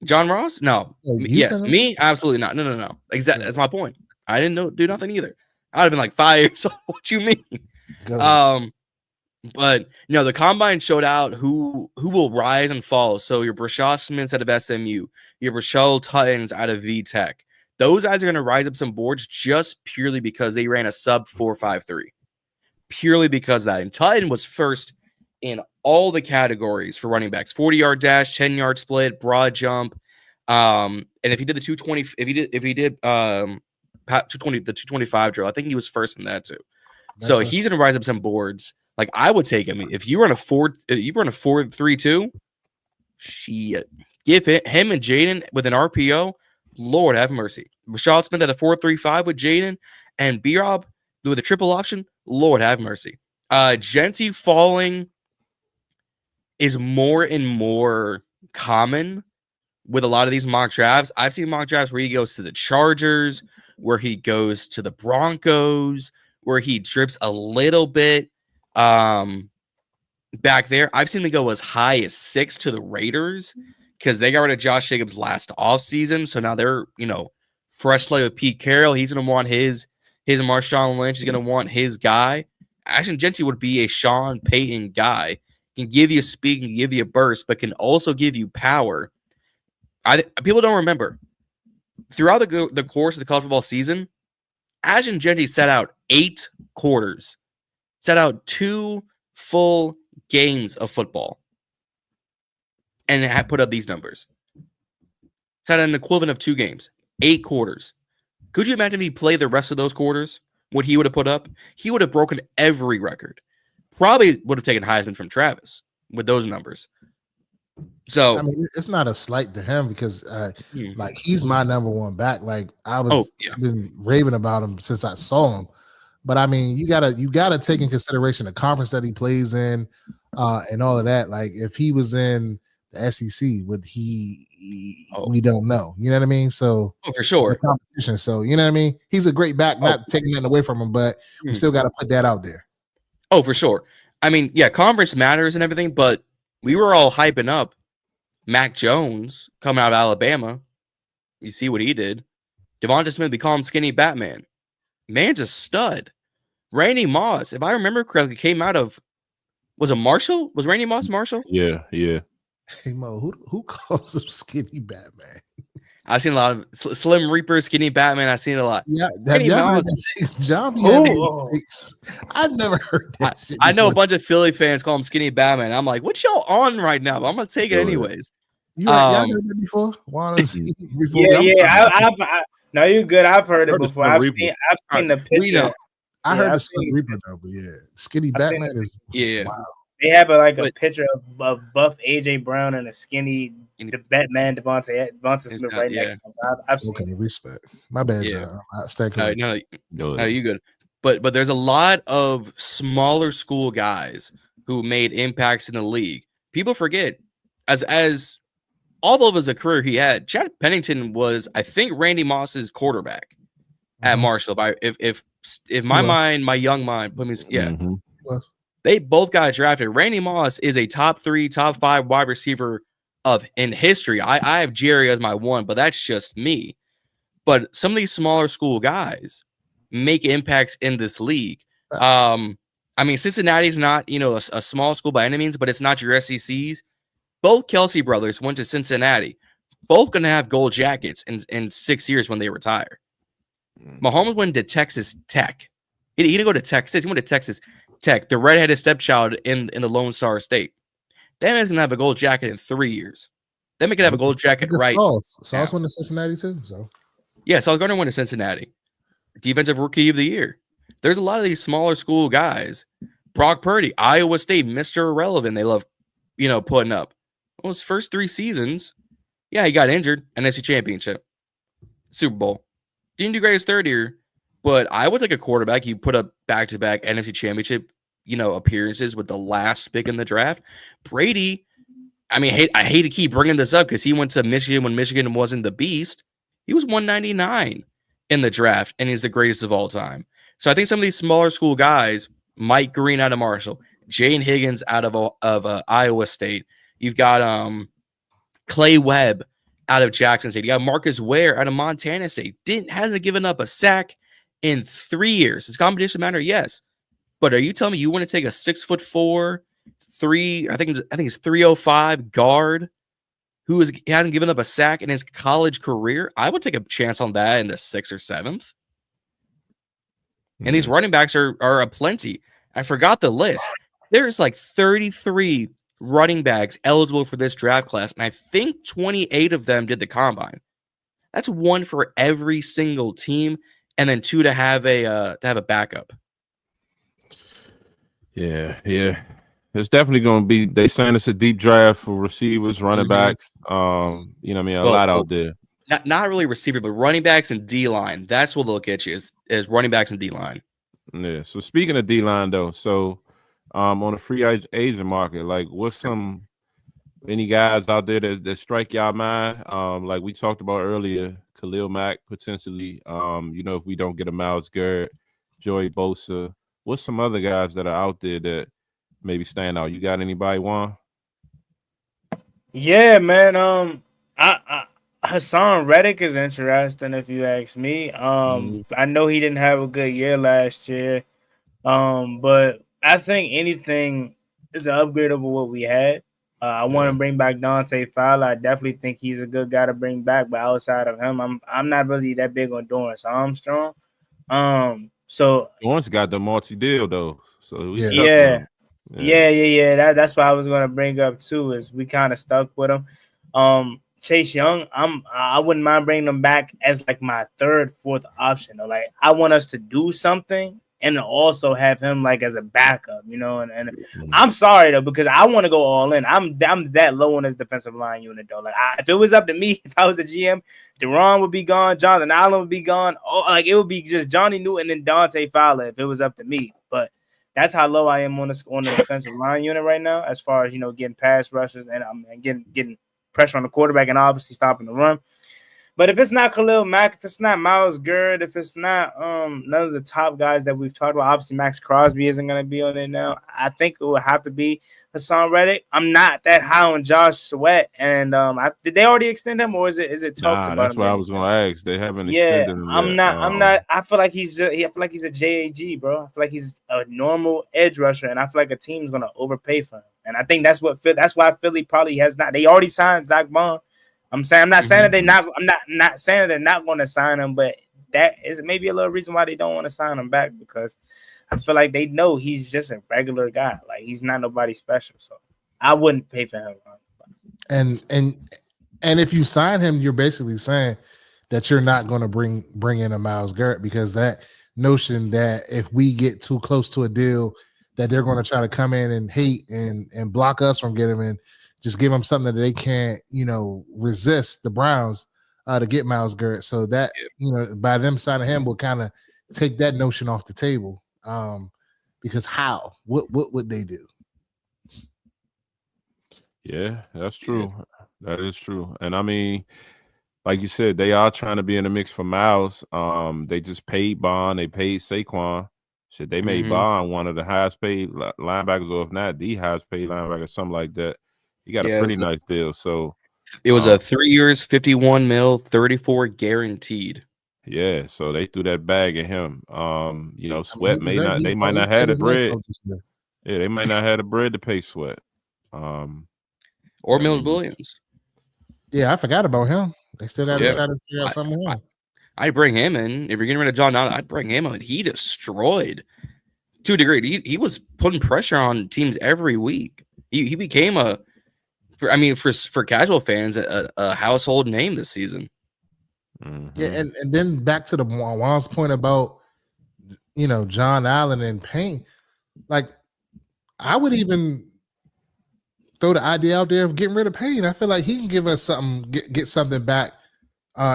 Speaker 1: John Ross? No. Yes. Me? Absolutely not. No. Exactly. That's my point. I didn't do nothing either. I'd have been like 5 years old. What you mean? But the combine showed out who will rise and fall. So your Brashad Smiths out of SMU, your Rashad Tuttons out of VTech. Those guys are going to rise up some boards just purely because they ran a sub 4.53. Purely because of that. And Tutton was first in all the categories for running backs: 40-yard dash, 10-yard split, broad jump. And if he did the 220, if he did 220, the 225 drill, I think he was first in that too. So he's going to rise up some boards. Like I would take him if you run a 4.32. Shit, give him and Jaden with an RPO. Lord have mercy. Rashad Smith at a 4.35 with Jaden and B-Rob with a triple option. Lord have mercy. Jensen falling is more and more common with a lot of these mock drafts. I've seen mock drafts where he goes to the Chargers, where he goes to the Broncos, where he drips a little bit back there. I've seen him go as high as 6 to the Raiders because they got rid of Josh Jacobs last offseason. So now they're, fresh slate with Pete Carroll. He's going to want his Marshawn Lynch. He's going to want his guy. Ashton Jeanty would be a Sean Payton guy. Can give you speed, can give you a burst, but can also give you power. People don't remember. Throughout the course of the college football season, Ashton Jeanty set out 8 quarters, set out 2 full games of football, and had put up these numbers. Set out an equivalent of 2 games, 8 quarters. Could you imagine if he played the rest of those quarters? What he would have put up? He would have broken every record. Probably would have taken Heisman from Travis with those numbers. So
Speaker 2: I mean, it's not a slight to him because like he's my number 1 back. Like I was been raving about him since I saw him. But I mean, you gotta take in consideration the conference that he plays in, and all of that. Like if he was in the SEC, would he? We don't know. You know what I mean? So
Speaker 1: for sure,
Speaker 2: competition. So you know what I mean? He's a great back. Not taking that away from him, but we still got to put that out there.
Speaker 1: Oh, for sure. I mean, yeah, conference matters and everything, but we were all hyping up Mac Jones coming out of Alabama. You see what he did. Devonta Smith, we call him Skinny Batman. Man's a stud. Randy Moss, if I remember correctly, came out of, was it Marshall? Was Randy Moss Marshall?
Speaker 3: Yeah.
Speaker 2: Hey Mo, who calls him Skinny Batman?
Speaker 1: I've seen a lot of Slim Reaper, Skinny Batman. I've seen it a lot.
Speaker 2: Yeah, have you heard that? John I've never heard that shit.
Speaker 1: I know a bunch of Philly fans call him Skinny Batman. I'm like, what y'all on right now? But I'm gonna take it anyways.
Speaker 2: Y'all heard that before?
Speaker 4: No, you're good. I've heard it before. I've seen the picture.
Speaker 2: I heard the Slim Reaper though, but Skinny Batman is wow.
Speaker 4: They have a picture of buff AJ Brown and a skinny Batman Davantae Smith right next to him. I've seen.
Speaker 2: Okay, respect. My bad, John. Stay cool.
Speaker 1: No, you good. But there's a lot of smaller school guys who made impacts in the league. People forget, as all of his career he had, Chad Pennington was, I think, Randy Moss's quarterback at Marshall. If my young mind put me, they both got drafted. Randy Moss is a top 3, top 5 wide receiver in history. I have Jerry as my 1, but that's just me. But some of these smaller school guys make impacts in this league. I mean, Cincinnati's not, a small school by any means, but it's not your SECs. Both Kelsey brothers went to Cincinnati. Both going to have gold jackets in 6 years when they retire. Mahomes went to Texas Tech. He didn't go to Texas. He went to Texas Tech, the redheaded stepchild in the Lone Star State. That man's gonna have a gold jacket in 3 years. That man can have a gold jacket right.
Speaker 2: Sauce went to Cincinnati too. So
Speaker 1: yeah, Sauce Gardner went to Cincinnati. Defensive Rookie of the Year. There's a lot of these smaller school guys. Brock Purdy, Iowa State, Mr. Irrelevant. They love, putting up. Well, his first 3 seasons, he got injured. NFC Championship, Super Bowl. Didn't do great his 3rd year. But I would take a quarterback. You put up back-to-back NFC Championship, appearances with the last pick in the draft. Brady, I mean, I hate to keep bringing this up because he went to Michigan when Michigan wasn't the beast. He was 199 in the draft, and he's the greatest of all time. So I think some of these smaller school guys, Mike Green out of Marshall, Jane Higgins out of Iowa State. You've got Clay Webb out of Jackson State. You got Marcus Ware out of Montana State. Hasn't given up a sack in 3 years. Does competition matter? Yes. But are you telling me you want to take a 6'4", I think it's 305 guard who hasn't given up a sack in his college career? I would take a chance on that in the 6th or 7th. And these running backs are aplenty. I forgot the list. There's like 33 running backs eligible for this draft class, and I think 28 of them did the combine. That's 1 for every single team. And then 2 to have a backup.
Speaker 3: Yeah. It's definitely going to be. They saying it's a deep draft for receivers, running backs. A lot out there.
Speaker 1: Not really receiver, but running backs and D line. That's what they'll get you is running backs and D line.
Speaker 3: Yeah. So speaking of D line though, so on the free agent market, like what's some Any guys out there that strike y'all mind? Like we talked about earlier, Khalil Mack potentially. If we don't get a Myles Garrett, Joey Bosa, what's some other guys that are out there that maybe stand out? You got anybody, Juan?
Speaker 4: Yeah, man. Hassan Reddick is interesting if you ask me. I know he didn't have a good year last year. But I think anything is an upgrade over what we had. I want to bring back Davantae Fowler. I definitely think he's a good guy to bring back. But outside of him, I'm not really that big on Dorrance Armstrong. So
Speaker 3: Dorrance got the multi deal though, so we stuck with
Speaker 4: yeah.
Speaker 3: him.
Speaker 4: That's what I was gonna bring up too. Is we kind of stuck with him. Chase Young, I wouldn't mind bringing him back as like my third, fourth option. Though. Like I want us to do something and also have him like as a backup, And I'm sorry though because I want to go all in. I'm that low on this defensive line unit though. Like if it was up to me, if I was the GM, Deron would be gone, Jonathan Allen would be gone. Oh, like it would be just Johnny Newton and Davantae Fowler if it was up to me. But that's how low I am on the defensive line unit right now, as far as getting pass rushes and getting pressure on the quarterback and obviously stopping the run. But if it's not Khalil Mack, if it's not Myles Garrett, if it's not none of the top guys that we've talked about, obviously Max Crosby isn't going to be on it now. I think it will have to be Hassan Reddick. I'm not that high on Josh Sweat, and did they already extend him, or is it talks about?
Speaker 3: That's
Speaker 4: him
Speaker 3: what I was going to ask. They haven't extended him.
Speaker 4: I'm not. I feel like he's a JAG, bro. I feel like he's a normal edge rusher, and I feel like a team's going to overpay for him. And I think that's why Philly probably has not. They already signed Zach Bond. I'm not saying that they're not. I'm not saying that they're not going to sign him, but that is maybe a little reason why they don't want to sign him back because I feel like they know he's just a regular guy. Like he's not nobody special. So I wouldn't pay for him.
Speaker 2: And if you sign him, you're basically saying that you're not going to bring in a Myles Garrett because that notion that if we get too close to a deal, that they're going to try to come in and hate and block us from getting him in. Just give them something that they can't, resist the Browns to get Myles Garrett. So that, by them signing him will kind of take that notion off the table. Because how? What would they do?
Speaker 3: Yeah, that's true. That is true. And I mean, like you said, they are trying to be in the mix for Myles. They just paid Bond. They paid Saquon. Shit, they made Bond one of the highest paid linebackers, or if not the highest paid linebacker, something like that. He got a pretty nice deal. So
Speaker 1: it was a 3 years, 51 mil, 34 guaranteed.
Speaker 3: Yeah, so they threw that bag at him. Sweat they might not have the bread. Yeah, they might not have the bread to pay Sweat.
Speaker 1: Or Milton Williams.
Speaker 2: Yeah, I forgot about him. They still got to try to figure out something else.
Speaker 1: I'd bring him in. If you're getting rid of Jon Dowd, I'd bring him in. He destroyed to a degree. He was putting pressure on teams every week. He became for casual fans, a household name this season.
Speaker 2: Yeah, and then back to the Juan's point about John Allen and Payne. Like, I would even throw the idea out there of getting rid of Payne. I feel like he can give us something, get something back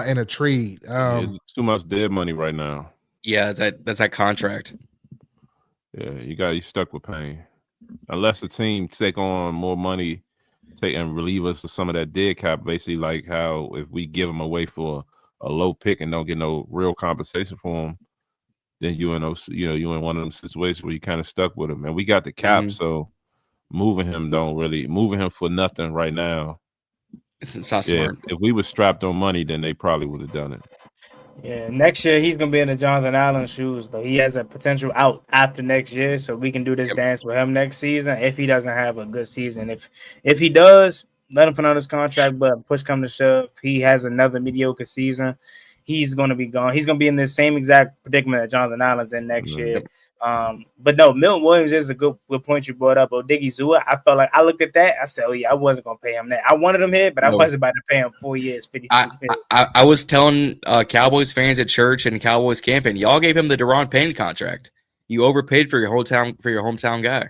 Speaker 2: in a trade.
Speaker 3: It's too much dead money right now.
Speaker 1: Yeah, that's that contract.
Speaker 3: Yeah, you stuck with Payne. Unless the team take on more money, and relieve us of some of that dead cap, basically like how if we give them away for a low pick and don't get no real compensation for them, then you in one of them situations where you kind of stuck with him. And we got the cap, so moving him for nothing right now.
Speaker 1: It's not smart.
Speaker 3: If we were strapped on money, then they probably would have done it.
Speaker 4: Yeah, next year he's gonna be in the Jonathan Allen shoes though. He has a potential out after next year, so we can do this dance with him next season if he doesn't have a good season. If he does, let him finish his contract, but push come to shove, he has another mediocre season, he's gonna be gone. He's gonna be in the same exact predicament that Jonathan Allen's in next year. But no, Milton Williams is a good point you brought up. Odighi Zua, I felt like I looked at that. I said, "Oh yeah, I wasn't gonna pay him that. I wanted him here, but I wasn't about to pay him 4 years, 56 million."
Speaker 1: I was telling Cowboys fans at church and Cowboys camping, y'all gave him the Deron Payne contract. You overpaid for your hometown guy.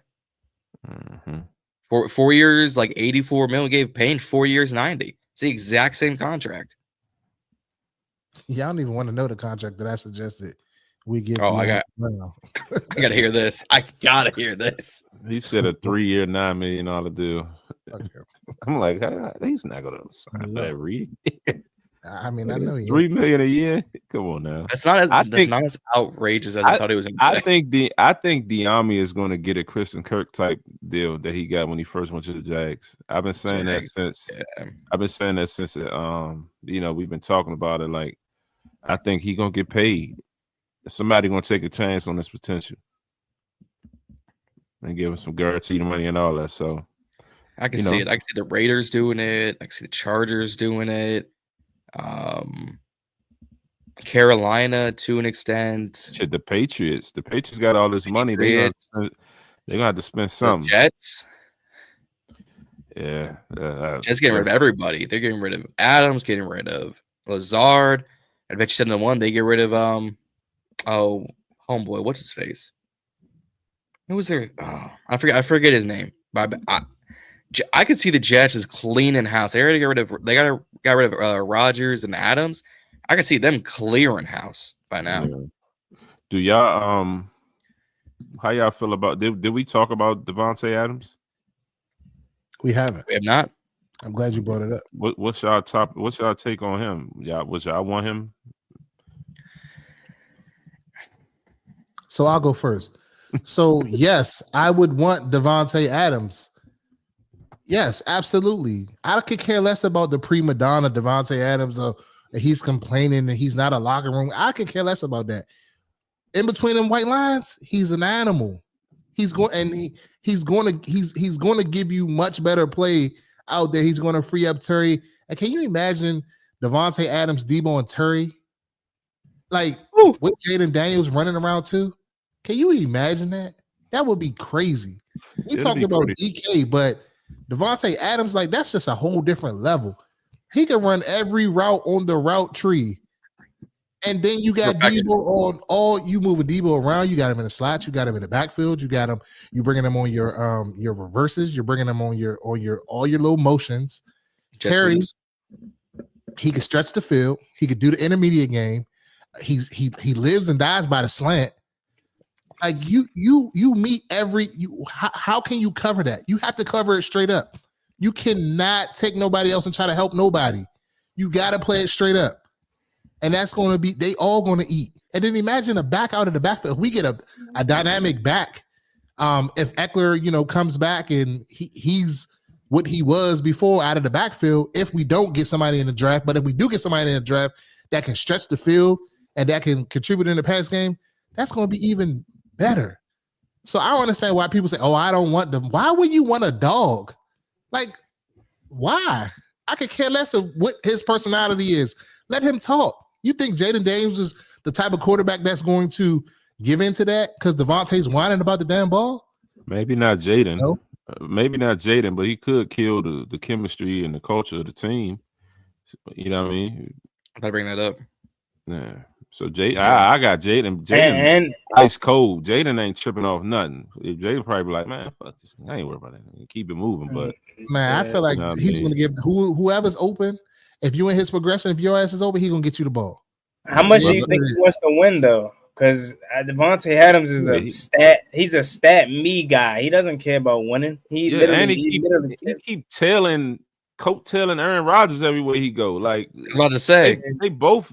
Speaker 1: 4 years, like 84 million. Gave Payne 4 years, 90. It's the exact same contract.
Speaker 2: Yeah, I don't even want to know the contract that I suggested We give.
Speaker 1: Oh,
Speaker 2: I
Speaker 1: I gotta hear this. I gotta hear this.
Speaker 3: He said a 3-year, $9 million deal.
Speaker 2: Okay.
Speaker 3: I'm like, he's not gonna sign for that, Reed.
Speaker 2: I mean, I know
Speaker 3: $3 million a year. Come on now.
Speaker 1: That's not as outrageous as I thought it was.
Speaker 3: I think Diami is going to get a Christian Kirk type deal that he got when he first went to the Jags. I've been saying that since. Yeah. I've been saying that since. We've been talking about it. Like, I think he's gonna get paid. Somebody gonna take a chance on this potential and give him some guaranteed money and all that. So
Speaker 1: I can see it. I can see the Raiders doing it. I can see the Chargers doing it. Carolina to an extent.
Speaker 3: Shit, the Patriots got all this money. They're gonna have to spend something.
Speaker 1: The Jets.
Speaker 3: Yeah.
Speaker 1: Jets getting rid of everybody. They're getting rid of Adams, getting rid of Lazard. I bet you 7-1 they get rid of homeboy, what's his face? Who was there? Oh, I forget his name. But I could see the Jets as cleaning house. They already got rid of Rodgers and Adams. I could see them clearing house by now.
Speaker 3: Yeah. Do y'all how y'all feel about did we talk about Davantae Adams?
Speaker 2: We haven't.
Speaker 1: We have not.
Speaker 2: I'm glad you brought it up.
Speaker 3: What's y'all take on him? Y'all want him?
Speaker 2: So I'll go first. So yes, I would want Davantae Adams. Yes, absolutely. I could care less about the prima donna Davantae Adams. He's complaining and he's not a locker room. I could care less about that. In between them white lines, he's an animal. He's going to give you much better play out there. He's going to free up Terry. And can you imagine Davantae Adams, Deebo, and Terry? Like with Jaden Daniels running around too? Can you imagine that? That would be crazy. We talked about DK, but Davantae Adams, like that's just a whole different level. He can run every route on the route tree. And then you got Deebo on all you moving Deebo around. You got him in the slots, you got him in the backfield, you got him, you bringing him on your reverses, you're bringing him on your all your little motions. Terry, he could stretch the field, he could do the intermediate game. He lives and dies by the slant. Like you meet how can you cover that? You have to cover it straight up. You cannot take nobody else and try to help nobody. You got to play it straight up. And that's going to be, they all going to eat. And then imagine a back out of the backfield. If we get a dynamic back, if Eckler, comes back and he's what he was before out of the backfield, if we don't get somebody in the draft, but if we do get somebody in the draft that can stretch the field and that can contribute in the pass game, that's going to be even better. So I don't understand why people say, oh, I don't want them. Why would you want a dog? Like, why? I could care less of what his personality is. Let him talk. You think Jaden Daniels is the type of quarterback that's going to give into that because Davante's whining about the damn ball?
Speaker 3: Maybe not Jaden.
Speaker 2: No?
Speaker 3: Maybe not Jaden, but he could kill the chemistry and the culture of the team. You know what I mean?
Speaker 1: I bring that up.
Speaker 3: Yeah. So I got Jaden. Jaden ice cold. Jaden ain't tripping off nothing. Jaden probably be like, man, fuck this. I ain't worried about it. Keep it moving. But
Speaker 2: man, I feel like he's going to give whoever's open. If you in his progression, if your ass is open, he's gonna get you the ball.
Speaker 4: How much do you think he wants to win though? Because Davantae Adams is he's a stat me guy. He doesn't care about winning. He
Speaker 3: keep coattailing Aaron Rodgers everywhere he go. Like
Speaker 1: I'm about to say,
Speaker 3: they both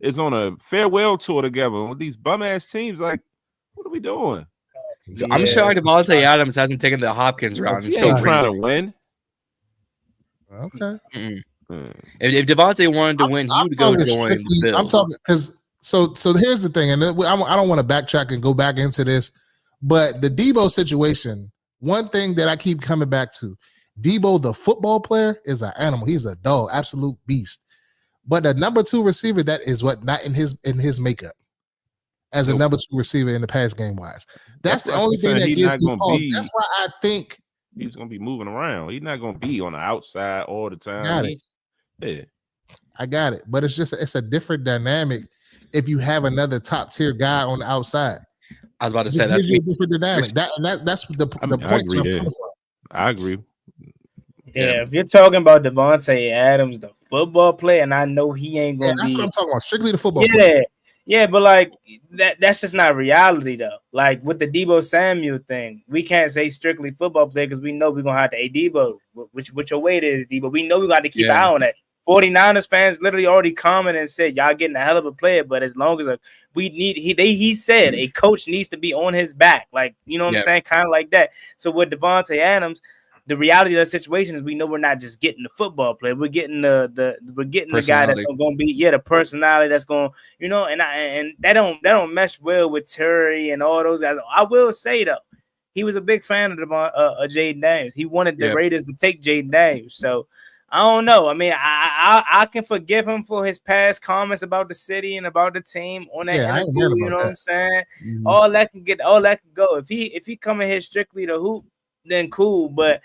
Speaker 3: is on a farewell tour together with these bum ass teams. Like, what are we doing?
Speaker 1: Yeah. I'm shocked Davantae Adams hasn't taken the Hopkins round.
Speaker 3: He's still trying to win.
Speaker 2: Okay.
Speaker 3: Mm.
Speaker 1: If Davantae wanted to win, he would go join the Bills.
Speaker 2: I'm talking because so here's the thing, and I don't want to backtrack and go back into this, but the Deebo situation. One thing that I keep coming back to, Deebo, the football player, is an animal. He's a dog, absolute beast. But the number 2 receiver, that is what not in his makeup as a number 2 receiver in the pass game wise. That's the only thing that gives me pause. That's why I think
Speaker 3: he's gonna be moving around. He's not gonna be on the outside all the time. Yeah,
Speaker 2: I got it. But it's a different dynamic if you have another top tier guy on the outside.
Speaker 1: I was about to say that's
Speaker 2: a different dynamic. That's the point.
Speaker 3: I agree.
Speaker 4: Yeah, if you're talking about Davantae Adams, the football player, and I know he ain't gonna be.
Speaker 2: That's what I'm talking about. Strictly the football player.
Speaker 4: Yeah, but like that's just not reality though. Like with the Deebo Samuel thing, we can't say strictly football player because we know we're gonna have to Deebo, which your weight is, Deebo. We know we got to keep an eye on that. 49ers fans literally already commented and said y'all getting a hell of a player, but as long as he said a coach needs to be on his back, like you know what I'm saying, kind of like that. So with Davantae Adams, the reality of the situation is we know we're not just getting the football player, we're getting the guy that's going to be the personality that's going, you know, and that don't mesh well with Terry and all those guys. I will say though, he was a big fan of Jaden Daniels. He wanted the Raiders to take Jaden Daniels, so I don't know. I mean, I can forgive him for his past comments about the city and about the team on that interview. You know what I'm saying? Mm-hmm. All that can go. If he coming here strictly to hoop, then cool. But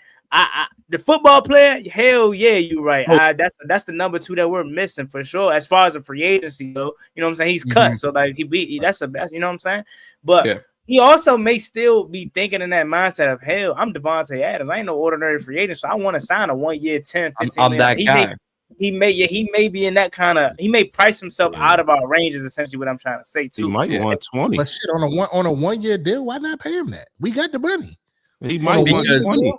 Speaker 4: the football player, hell yeah, you're right. That's the number 2 that we're missing for sure. As far as a free agency go, you know what I'm saying? He's cut, so like that's the best. You know what I'm saying? But he also may still be thinking in that mindset of, hell, I'm Davantae Adams. I ain't no ordinary free agent, so I want to sign a 1 year, 10, 15
Speaker 1: I'm
Speaker 4: million.
Speaker 1: that guy.
Speaker 4: He may be in that kind of. He may price himself out of our range. Is essentially what I'm trying to say too.
Speaker 3: He might want 20.
Speaker 2: But shit, on a 1 year deal, why not pay him that? We got the money.
Speaker 3: He might want 20.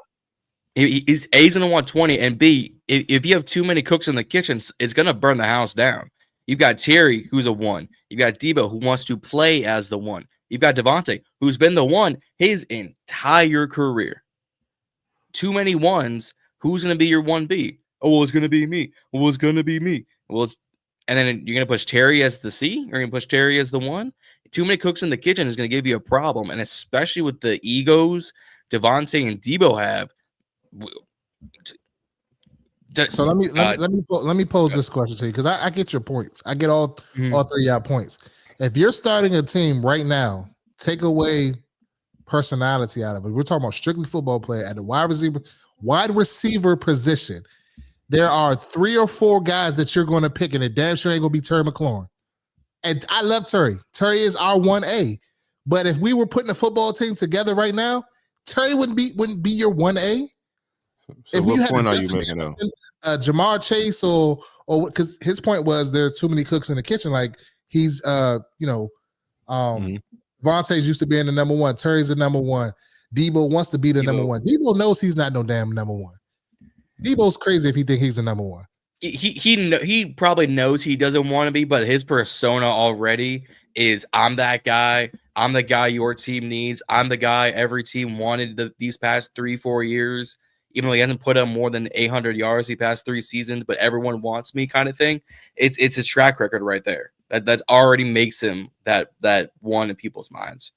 Speaker 1: He's A's gonna want 20, and B, if you have too many cooks in the kitchen, it's gonna burn the house down. You've got Terry, who's a 1. You've got Deebo, who wants to play as the 1. You've got Davantae, who's been the 1 his entire career. Too many 1s. Who's going to be your 1B? Oh, well, it's going to be me. Well, it's going to be me. Well, and then you're going to push Terry as the C? You're going to push Terry as the 1? Too many cooks in the kitchen is going to give you a problem. And especially with the egos Davantae and Deebo have.
Speaker 2: So let me pose this question to you, because I get your points. I get all 3 of y'all points. If you're starting a team right now, take away personality out of it. We're talking about strictly football player at the wide receiver position. There are 3 or 4 guys that you're going to pick, and it damn sure ain't going to be Terry McLaurin. And I love Terry. Terry is our 1A. But if we were putting a football team together right now, Terry wouldn't be your 1A.
Speaker 3: So if what point are you making though?
Speaker 2: Jamar Chase or because his point was there are too many cooks in the kitchen. Like he's Vontae's used to being the number 1. Terry's the number 1. Deebo wants to be the number 1. Deebo knows he's not no damn number 1. Deebo's crazy if he think he's the number 1.
Speaker 1: He probably knows he doesn't want to be, but his persona already is I'm that guy. I'm the guy your team needs. I'm the guy every team wanted these past 3-4 years. Even though he hasn't put up more than 800 yards the past 3 seasons, but everyone wants me kind of thing. It's his track record right there. That already makes him that 1 in people's minds,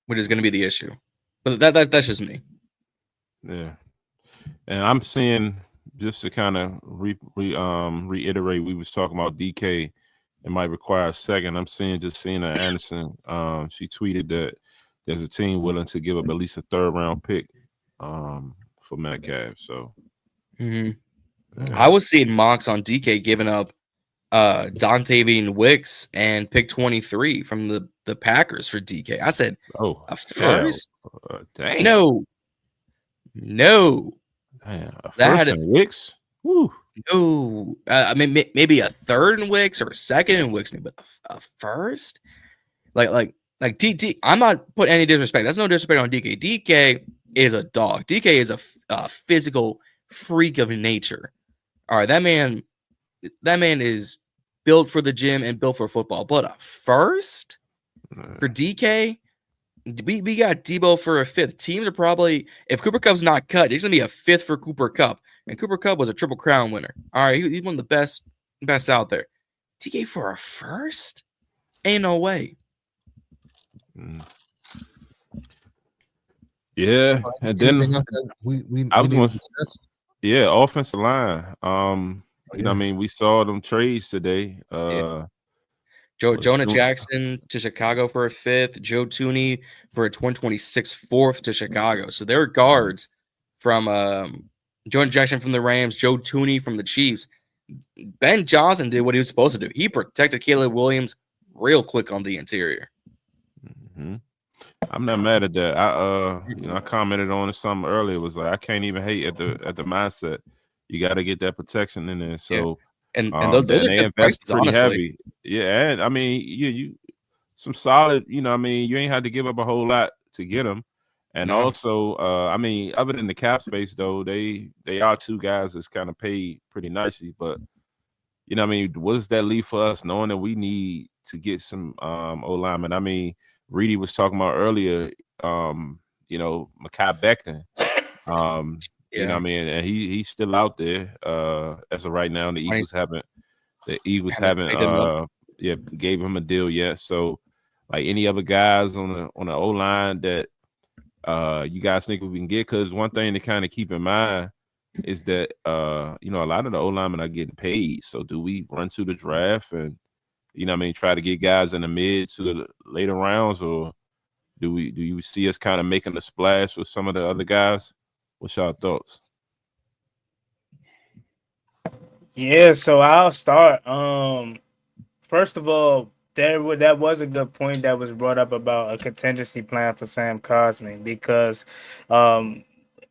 Speaker 1: which is going to be the issue. But that's just me.
Speaker 3: Yeah, and I'm seeing, just to kind of reiterate, we was talking about DK. It might require a second. I'm seeing Cena Anderson. She tweeted that there's a team willing to give up at least a 3rd round pick for Metcalf. So
Speaker 1: I was seeing mocks on DK giving up Dontavian Wicks and pick 23 from the Packers for DK. I said,
Speaker 3: "Oh,
Speaker 1: first?
Speaker 3: Damn.
Speaker 1: No.
Speaker 3: Damn, a first in Wicks? Woo.
Speaker 1: No. I mean, maybe a 3rd in Wicks or a 2nd in Wicks, but a first? Like DT, I'm not putting any disrespect. That's no disrespect on DK. DK is a dog. DK is a physical freak of nature. All right, that man is built for the gym and built for football. But a first for DK, we got Deebo for a 5th. Teams are probably, if Cooper Kupp's not cut, it's gonna be a 5th for Cooper Kupp. And Cooper Kupp was a Triple Crown winner. All right, he's one of the best out there. DK for a first? Ain't no way.
Speaker 3: Yeah, and then
Speaker 2: we
Speaker 3: offensive line. You know what I mean? We saw them trades today.
Speaker 1: Jonah Jackson to Chicago for a 5th, Joe Tooney for a 2026 4th to Chicago. So there are guards from Jonah Jackson from the Rams, Joe Tooney from the Chiefs. Ben Johnson did what he was supposed to do. He protected Caleb Williams real quick on the interior.
Speaker 3: I'm not mad at that. I commented on something earlier. It was like I can't even hate at the mindset. You got to get that protection in there. So
Speaker 1: and those
Speaker 3: and
Speaker 1: are
Speaker 3: they
Speaker 1: good
Speaker 3: invest
Speaker 1: prices,
Speaker 3: pretty
Speaker 1: honestly.
Speaker 3: heavy. Yeah, and I mean, you some solid. You know, I mean, you ain't had to give up a whole lot to get them. And
Speaker 1: No.
Speaker 3: also, I mean, other than the cap space, though, they are two guys that's kind of paid pretty nicely. But you know, I mean, what does that leave for us, knowing that we need to get some O linemen? I mean, Reedie was talking about earlier. You know, Mekhi Becton. You know,
Speaker 1: Yeah.
Speaker 3: what I mean, and he's still out there. As of right now, the Eagles haven't
Speaker 1: picked him up.
Speaker 3: gave him a deal yet. So, like any other guys on the O line that you guys think we can get? Because one thing to kind of keep in mind is that you know, a lot of the O linemen are getting paid. So do we run to the draft and, you know what I mean, try to get guys in the mid to the later rounds, or do you see us kind of making a splash with some of the other guys? What's your thoughts?
Speaker 4: Yeah, so I'll start. First of all, that was a good point that was brought up about a contingency plan for Sam Cosmi, because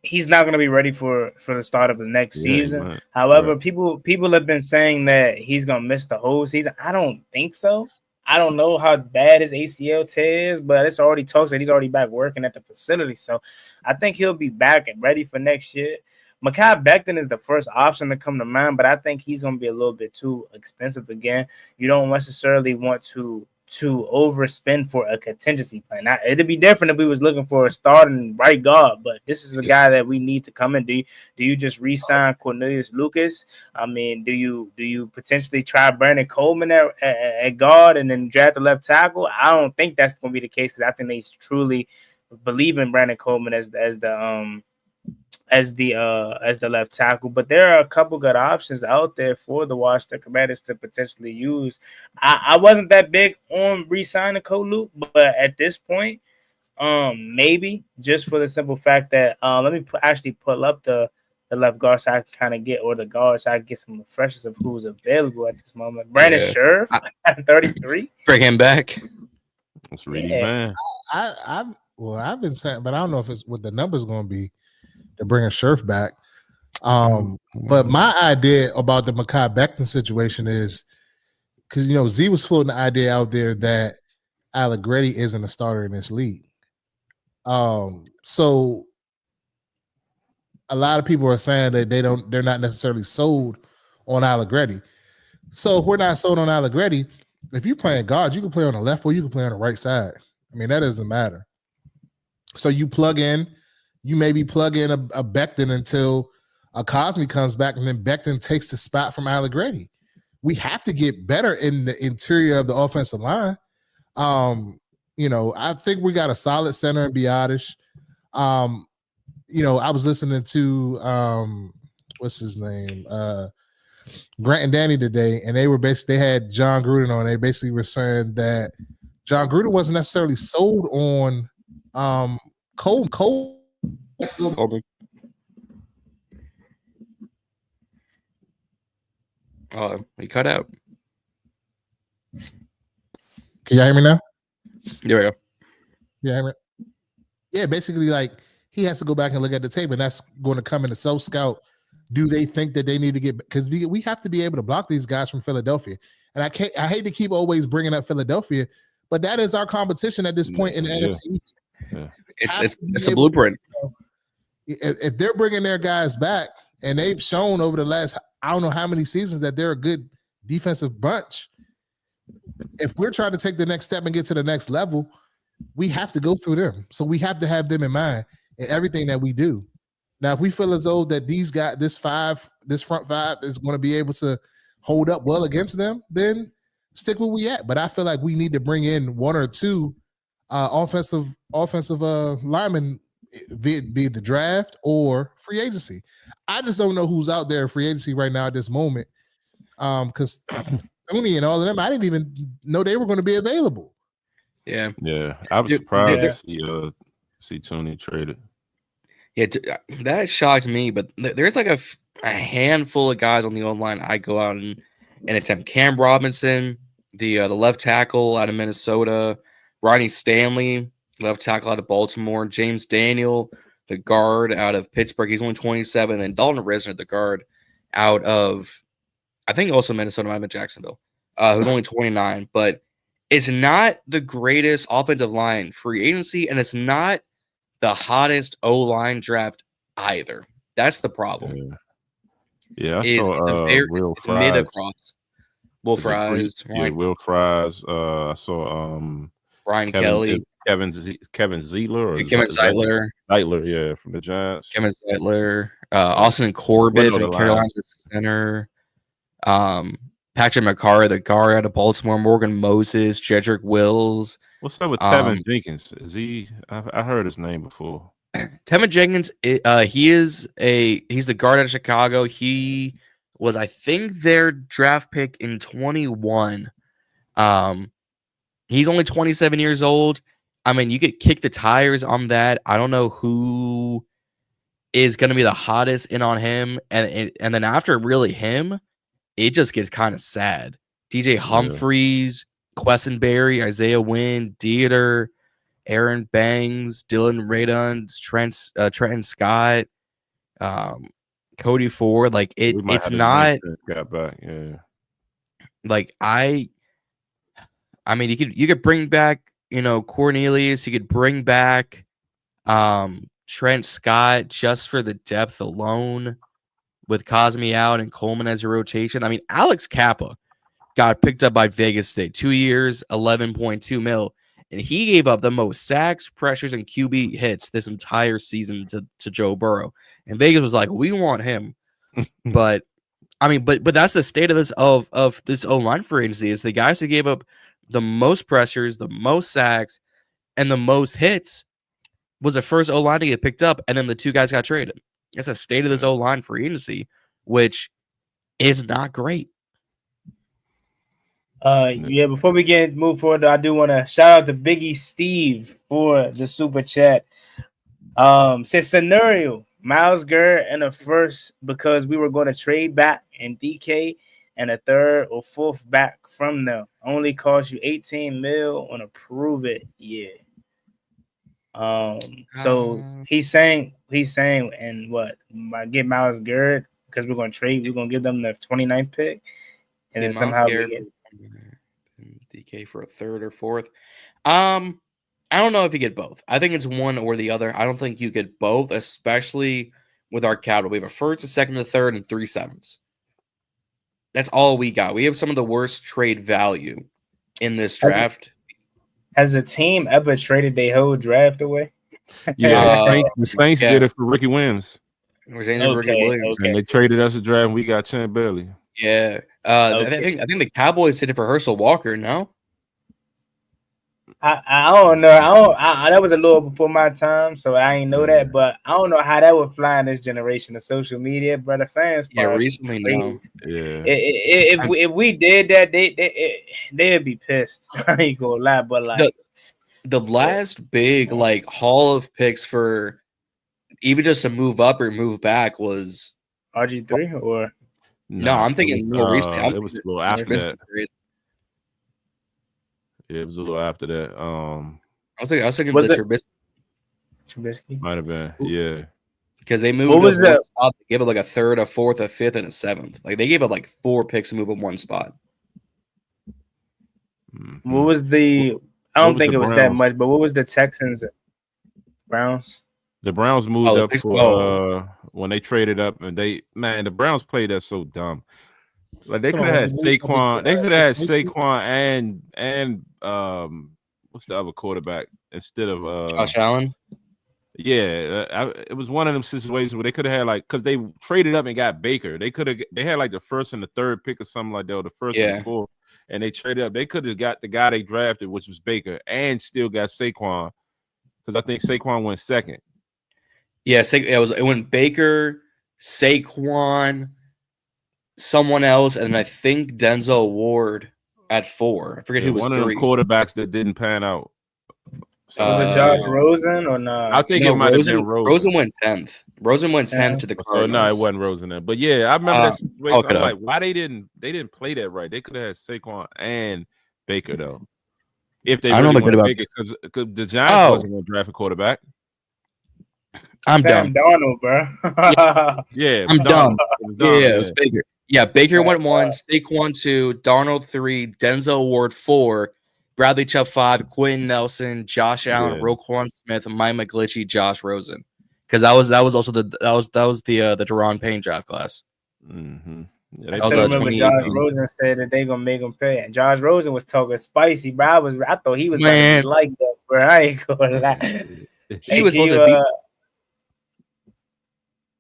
Speaker 4: he's not going to be ready for the start of the next season.
Speaker 3: Right.
Speaker 4: However, people have been saying that he's going to miss the whole season. I don't think so. I don't know how bad his ACL tear is, but it's already talks that he's already back working at the facility. So I think he'll be back and ready for next year. Mekhi Becton is the first option to come to mind, but I think he's going to be a little bit too expensive again. You don't necessarily want to overspend for a contingency plan. Now, it'd be different if we was looking for a starting right guard, but this is a guy that we need to come in. Do you just re-sign Cornelius Lucas? I mean, do you potentially try Brandon Coleman at guard and then draft the left tackle? I don't think that's going to be the case, because I think they truly believe in Brandon Coleman as the left tackle. But there are a couple good options out there for the Washington Commanders to potentially use. I wasn't that big on re-signing Luke, but at this point, maybe, just for the simple fact that let me actually pull up the left guard so I can kind of get, or the guard so I can get some refreshers of who's available at this moment. Brandon Scherf at 33.
Speaker 1: Bring him back.
Speaker 3: It's really man.
Speaker 2: I've been saying, but I don't know if it's what the number's going to be to bring a Scherf back. But my idea about the Mekhi Becton situation is, because, you know, Z was floating the idea out there that Allegretti isn't a starter in this league. So a lot of people are saying that they're not necessarily sold on Allegretti. So if we're not sold on Allegretti, if you're playing guard, you can play on the left or you can play on the right side. I mean, that doesn't matter. So you maybe plug in a Becton until a Cosmi comes back, and then Becton takes the spot from Allegretti. We have to get better in the interior of the offensive line. You know, I think we got a solid center in Biotish. You know, I was listening to what's his name? Grant and Danny today, and they had Jon Gruden on. They basically were saying that Jon Gruden wasn't necessarily sold on Cole.
Speaker 1: Oh, he cut out.
Speaker 2: Can y'all hear me now?
Speaker 1: There we go.
Speaker 2: Yeah, basically, like, he has to go back and look at the tape, and that's going to come into self scout. Do they think that they need to get, because we have to be able to block these guys from Philadelphia? And I hate to keep always bringing up Philadelphia, but that is our competition at this point in the NFC East.
Speaker 3: Yeah.
Speaker 1: It's a blueprint.
Speaker 2: If they're bringing their guys back, and they've shown over the last, I don't know how many seasons, that they're a good defensive bunch, if we're trying to take the next step and get to the next level, we have to go through them. So we have to have them in mind in everything that we do. Now, if we feel as though that these guys, this front five is going to be able to hold up well against them, then stick where we at. But I feel like we need to bring in one or two offensive linemen via the draft or free agency. I just don't know who's out there in free agency right now at this moment. Because Tony and all of them, I didn't even know they were going to be available.
Speaker 3: Yeah. I was surprised to see Tony traded.
Speaker 1: Yeah, that shocked me. But there's like a handful of guys on the O-line I go out and attempt. Cam Robinson, the left tackle out of Minnesota, Ronnie Stanley, left tackle out of Baltimore, James Daniel, the guard out of Pittsburgh. He's only 27, and Dalton Risner, the guard out of I think also Minnesota might have been Jacksonville, who's only 29, but it's not the greatest offensive line free agency, and it's not the hottest O-line draft either. That's the problem.
Speaker 3: Yeah, I
Speaker 1: It's
Speaker 3: saw Will
Speaker 1: it's mid
Speaker 3: Fries.
Speaker 1: across. Will
Speaker 3: Is it Greek?
Speaker 1: Fries,
Speaker 3: Yeah,
Speaker 1: Ryan,
Speaker 3: Will Fries. I saw
Speaker 1: Brian Kelly,
Speaker 3: Kevin Zeitler or
Speaker 1: Kevin Zeitler,
Speaker 3: Zeitler, yeah, from the Giants.
Speaker 1: Kevin Zeitler, Austin Corbett
Speaker 3: know
Speaker 1: from
Speaker 3: the
Speaker 1: Carolina
Speaker 3: line.
Speaker 1: center, Patrick McCarr, the guard out of Baltimore, Morgan Moses, Jedrick Wills.
Speaker 3: What's up with Tevin Jenkins? Is he? I heard his name before.
Speaker 1: Tevin Jenkins, he's the guard out of Chicago. He was, I think, their draft pick in 21. He's only 27 years old. I mean, you could kick the tires on that. I don't know who is going to be the hottest in on him, and then after really him, it just gets kind of sad. DJ Humphries, Quessenberry, Isaiah Wynn, Dieter, Aaron Bangs, Dylan Radon, Trenton Scott, Cody Ford. Like it's not
Speaker 3: got back. Yeah.
Speaker 1: Like I mean, you could bring back, Cornelius. You could bring back Trent Scott just for the depth alone, with Cosme out and Coleman as a rotation. I mean, Alex Kappa got picked up by Vegas State, 2 years, $11.2 million. And he gave up the most sacks, pressures, and QB hits this entire season to Joe Burrow. And Vegas was like, we want him. But I mean, but that's the state of this O-line free agency, is the guys who gave up the most pressures, the most sacks, and the most hits was the first O-line to get picked up, and then the two guys got traded. That's the state of this O-line free agency, which is not great.
Speaker 4: Before we move forward, I do want to shout out to Biggie Steve for the super chat. Says scenario, Myles Garrett and a first, because we were going to trade back in DK, and a third or fourth back from them. Only cost you 18 mil on a prove it. Yeah. So he's saying, and what, get Myles Garrett because we're going to give them the 29th pick, and then somehow we get
Speaker 1: DK for a third or fourth. I don't know if you get both. I think it's one or the other. I don't think you get both, especially with our capital. We have a first, a second, a third, and 3 sevenths. That's all we got. We have some of the worst trade value in this draft.
Speaker 4: Has a team ever traded their whole draft away?
Speaker 3: Yeah, the Saints did it for Ricky Williams.
Speaker 1: Ricky Williams.
Speaker 3: And they traded us a draft, and we got Champ Bailey.
Speaker 1: Yeah. I think the Cowboys did it for Herschel Walker, no?
Speaker 4: I don't know. That was a little before my time, so I ain't know that. But I don't know how that would fly in this generation of social media. But the fans,
Speaker 1: recently, no.
Speaker 3: Yeah.
Speaker 4: If we did that, they'd be pissed. I ain't gonna lie, but like
Speaker 1: the last big haul of picks for even just to move up or move back was
Speaker 4: RG3 or
Speaker 1: no? I'm thinking more recently.
Speaker 3: It was a little after that. Yeah, it was a little after that.
Speaker 1: I was thinking the
Speaker 4: Trubisky
Speaker 3: might have been, yeah.
Speaker 1: Because they moved up one spot. They gave it a third, a fourth, a fifth, and a seventh. Like they gave up 4 picks to move up one spot.
Speaker 3: Mm-hmm.
Speaker 4: What was the? I don't think it was that much, but what was the Texans, Browns?
Speaker 3: The Browns moved up for when they traded up, and the Browns played that so dumb. Like they could have had Saquon. They could have had Saquon and what's the other quarterback instead of
Speaker 1: Josh Allen.
Speaker 3: Yeah, it was one of them situations where they could have had because they traded up and got Baker. They had the first and the third pick or something like that, or the first and the fourth, and they traded up. They could have got the guy they drafted, which was Baker, and still got Saquon, because I think Saquon went second.
Speaker 1: Yeah, it went Baker, Saquon, someone else, and I think Denzel Ward at 4. I forget who was
Speaker 3: one
Speaker 1: 3.
Speaker 3: Of them quarterbacks that didn't pan out.
Speaker 4: So was it Josh Rosen or not?
Speaker 3: I think it might have been Rosen.
Speaker 1: Rosen went 10th. Rosen went 10th to the Cardinals.
Speaker 3: No, it wasn't Rosen then. But yeah, I remember that situation. I'm like, why they didn't play that right? They could have had Saquon and Baker though. If they really want to pick it, because the Giants wasn't going to draft a quarterback.
Speaker 1: I'm done.
Speaker 4: Darnold, bro.
Speaker 3: Yeah,
Speaker 1: I'm done. Yeah, it was Baker. Yeah, Baker
Speaker 4: Right.
Speaker 1: went 1, Saquon 2, Darnold 3, Denzel Ward 4, Bradley Chubb 5, Quentin Nelson, Josh Allen,
Speaker 3: Yeah.
Speaker 1: Roquan Smith, Mike McGlinchey, Josh Rosen. Because that was also the Deron Payne draft class.
Speaker 3: Mm-hmm. Yeah,
Speaker 4: I
Speaker 3: they
Speaker 1: That was
Speaker 4: still
Speaker 3: played
Speaker 4: remember
Speaker 3: some
Speaker 4: Josh
Speaker 1: 2018.
Speaker 4: Rosen said that they gonna make him pay, and Josh Rosen was talking spicy, bro. I thought he was about to
Speaker 1: Man,
Speaker 4: be like that, bro. I ain't gonna lie.
Speaker 1: he was supposed to be.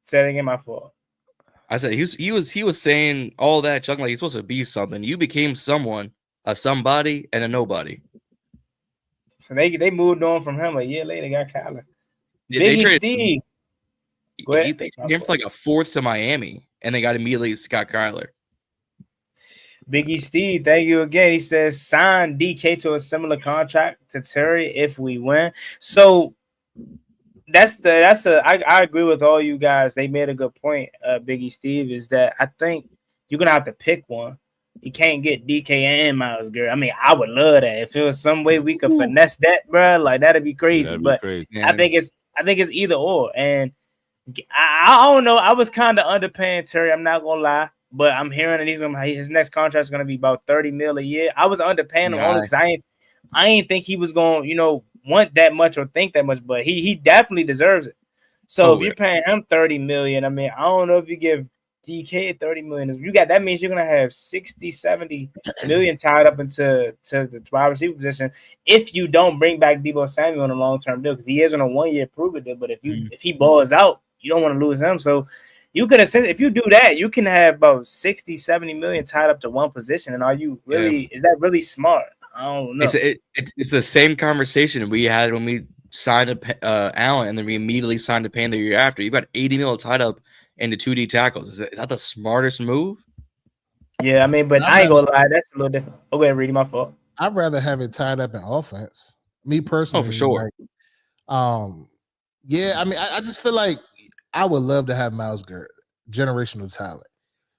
Speaker 4: Say it again, my fault.
Speaker 1: I said he was saying all that junk like he's supposed to be something. You became someone, a somebody, and a nobody.
Speaker 4: So they moved on from him. Like, a year later, got Kyler.
Speaker 1: Yeah, they
Speaker 4: Biggie
Speaker 1: traded.
Speaker 4: Steve. Go ahead.
Speaker 1: They traded him for like a 4th to Miami, and they got immediately Scott Kyler.
Speaker 4: Biggie Steve, thank you again. He says sign DK to a similar contract to Terry if we win. So I agree with all you guys. They made a good point, Biggie Steve, is that I think you're gonna have to pick one. You can't get DK and Miles Garrett. I mean, I would love that. If there was some way we could finesse that, bro, like that'd be crazy.
Speaker 3: That'd be
Speaker 4: but
Speaker 3: crazy.
Speaker 4: I think it's either or. And I don't know. I was kind of underpaying Terry. I'm not gonna lie, but I'm hearing that his next contract is gonna be about $30 million a year. I was underpaying him only because I ain't think he was gonna want that much or think that much, but he definitely deserves it. So if you're paying him $30 million, I mean, I don't know if you give DK $30 million. You got that means you're gonna have 60, 70 million tied up into the wide receiver position if you don't bring back Deebo Samuel on a long-term deal, because he is on a 1-year prove-it deal. But if he balls out, you don't want to lose him. So you could if you do that, you can have about 60, 70 million tied up to one position. And are you really is that really smart? I don't know.
Speaker 1: It's the same conversation we had when we signed Allen, and then we immediately signed a Payne the year after. You've got 80 mil tied up into 2D tackles. Is that the smartest move?
Speaker 4: Yeah, I mean, but I ain't gonna lie, that's a little different. Okay, Reedie, my fault.
Speaker 2: I'd rather have it tied up in offense. Me personally.
Speaker 1: Oh, for sure.
Speaker 2: Yeah, I mean, I just feel like I would love to have Miles Garrett, generational talent.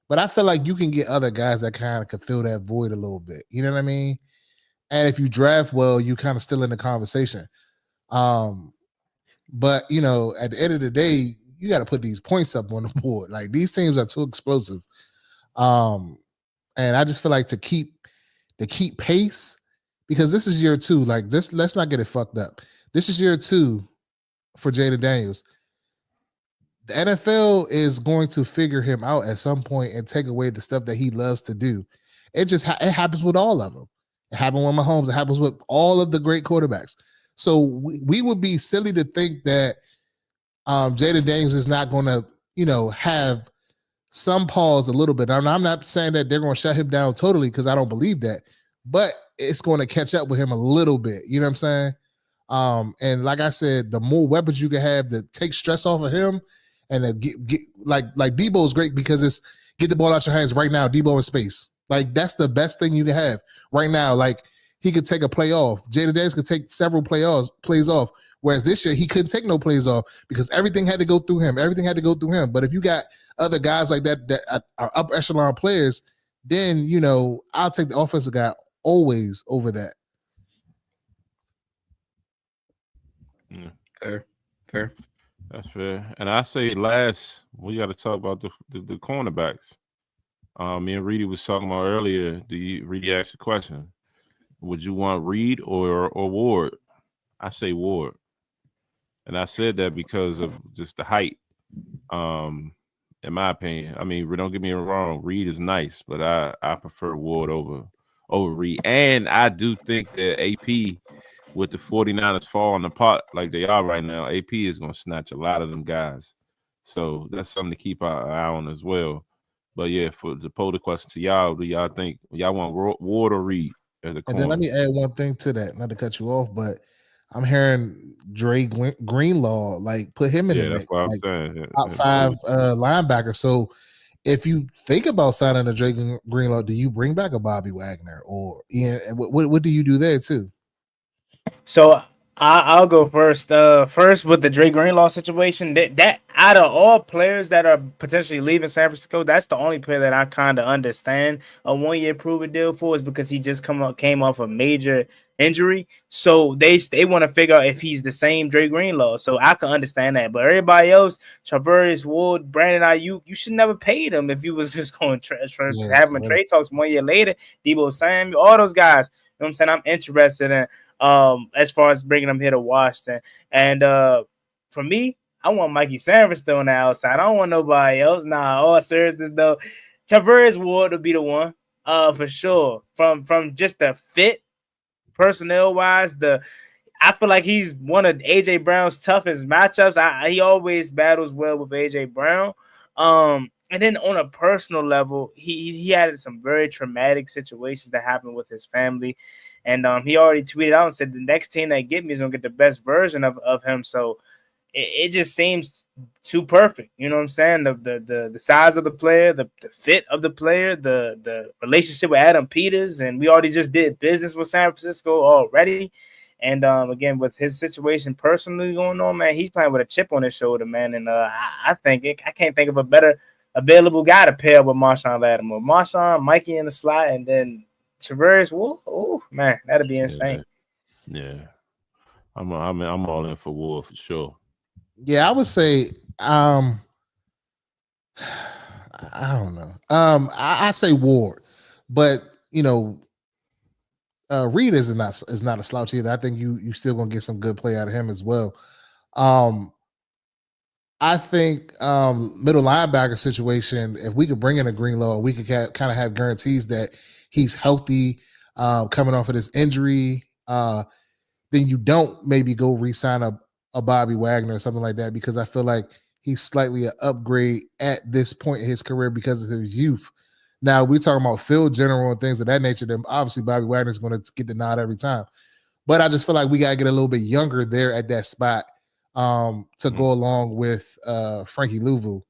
Speaker 2: But I feel like you can get other guys that kind of could fill that void a little bit. You know what I mean? And if you draft well, you kind of still in the conversation. But at the end of the day, you got to put these points up on the board. Like, these teams are too explosive. And I just feel like to keep pace, because this is year 2. Like, let's not get it fucked up. This is year 2 for Jaden Daniels. The NFL is going to figure him out at some point and take away the stuff that he loves to do. It happens with all of them. It happened with Mahomes. It happens with all of the great quarterbacks. So we would be silly to think that Jaden Daniels is not going to, have some pause a little bit. I'm not saying that they're going to shut him down totally, because I don't believe that, but it's going to catch up with him a little bit. You know what I'm saying? And like I said, the more weapons you can have to take stress off of him, and then get like Deebo is great because it's get the ball out your hands right now. Deebo in space. Like, that's the best thing you can have right now. Like, he could take a play off. Jaden Daniels could take several plays off. Whereas this year, he couldn't take no plays off because everything had to go through him. But if you got other guys like that are upper echelon players, then, I'll take the offensive guy always over that.
Speaker 1: Fair.
Speaker 3: That's fair. And I say last, we got to talk about the cornerbacks. Me and Reedie was talking about earlier. Reedie asked a question. Would you want Reed or Ward? I say Ward. And I said that because of just the height. In my opinion. I mean, don't get me wrong, Reed is nice, but I prefer Ward over Reed. And I do think that AP, with the 49ers falling apart like they are right now, AP is going to snatch a lot of them guys. So that's something to keep our eye on as well. But yeah, to pose the question to y'all, do y'all think y'all want Ward or Reed as a corner?
Speaker 2: And then let me add one thing to that, not to cut you off, but I'm hearing Dre Greenlaw, like, put him in the mix.
Speaker 3: That's what I'm saying.
Speaker 2: Top 5 linebacker. So if you think about signing a Dre Greenlaw, do you bring back a Bobby Wagner, or what do you do there too?
Speaker 4: So I'll go first. First with the Dre Greenlaw situation, that out of all players that are potentially leaving San Francisco, that's the only player that I kind of understand a 1 year proven deal for, is because he just came off a major injury. So they want to figure out if he's the same Dre Greenlaw. So I can understand that. But everybody else, Charvarius Ward, Brandon Ayuk, you should never pay them if you was just going to
Speaker 2: Yeah,
Speaker 4: have him trade talks 1 year later. Deebo Samuel, all those guys. You know what I'm saying? I'm interested in as far as bringing them here to Washington. And for me, I want Mikey Sanders still on the outside. I don't want nobody else. Nah, all seriousness though, Charvarius Ward will be the one, for sure. From just the fit, personnel wise, I feel like he's one of AJ Brown's toughest matchups. He always battles well with AJ Brown. And then on a personal level, he had some very traumatic situations that happened with his family. And he already tweeted out and said the next team that get me is gonna get the best version of him. So it just seems too perfect. You know what I'm saying? The size of the player, the fit of the player, the relationship with Adam Peters, and we already just did business with San Francisco already. And again, with his situation personally going on, man, he's playing with a chip on his shoulder, man. And I can't think of a better available guy to pair with Marshawn Lattimore. Marshawn, Mikey in the slot, and then Charvarius Ward. Oh man, that'd be insane.
Speaker 3: Yeah. I'm all in for Ward for sure.
Speaker 2: Yeah, I would say I don't know. I say Ward, but you know, Reed is not a slouch either. I think you still gonna get some good play out of him as well. I think middle linebacker situation, if we could bring in a Greenlaw, we could kind of have guarantees that he's healthy, coming off of this injury. Then you don't maybe go re-sign a Bobby Wagner or something like that, because I feel like he's slightly an upgrade at this point in his career because of his youth. Now we're talking about field general and things of that nature. Then obviously Bobby Wagner is going to get the nod every time, but I just feel like we got to get a little bit younger there at that spot to go along with Frankie Louvu.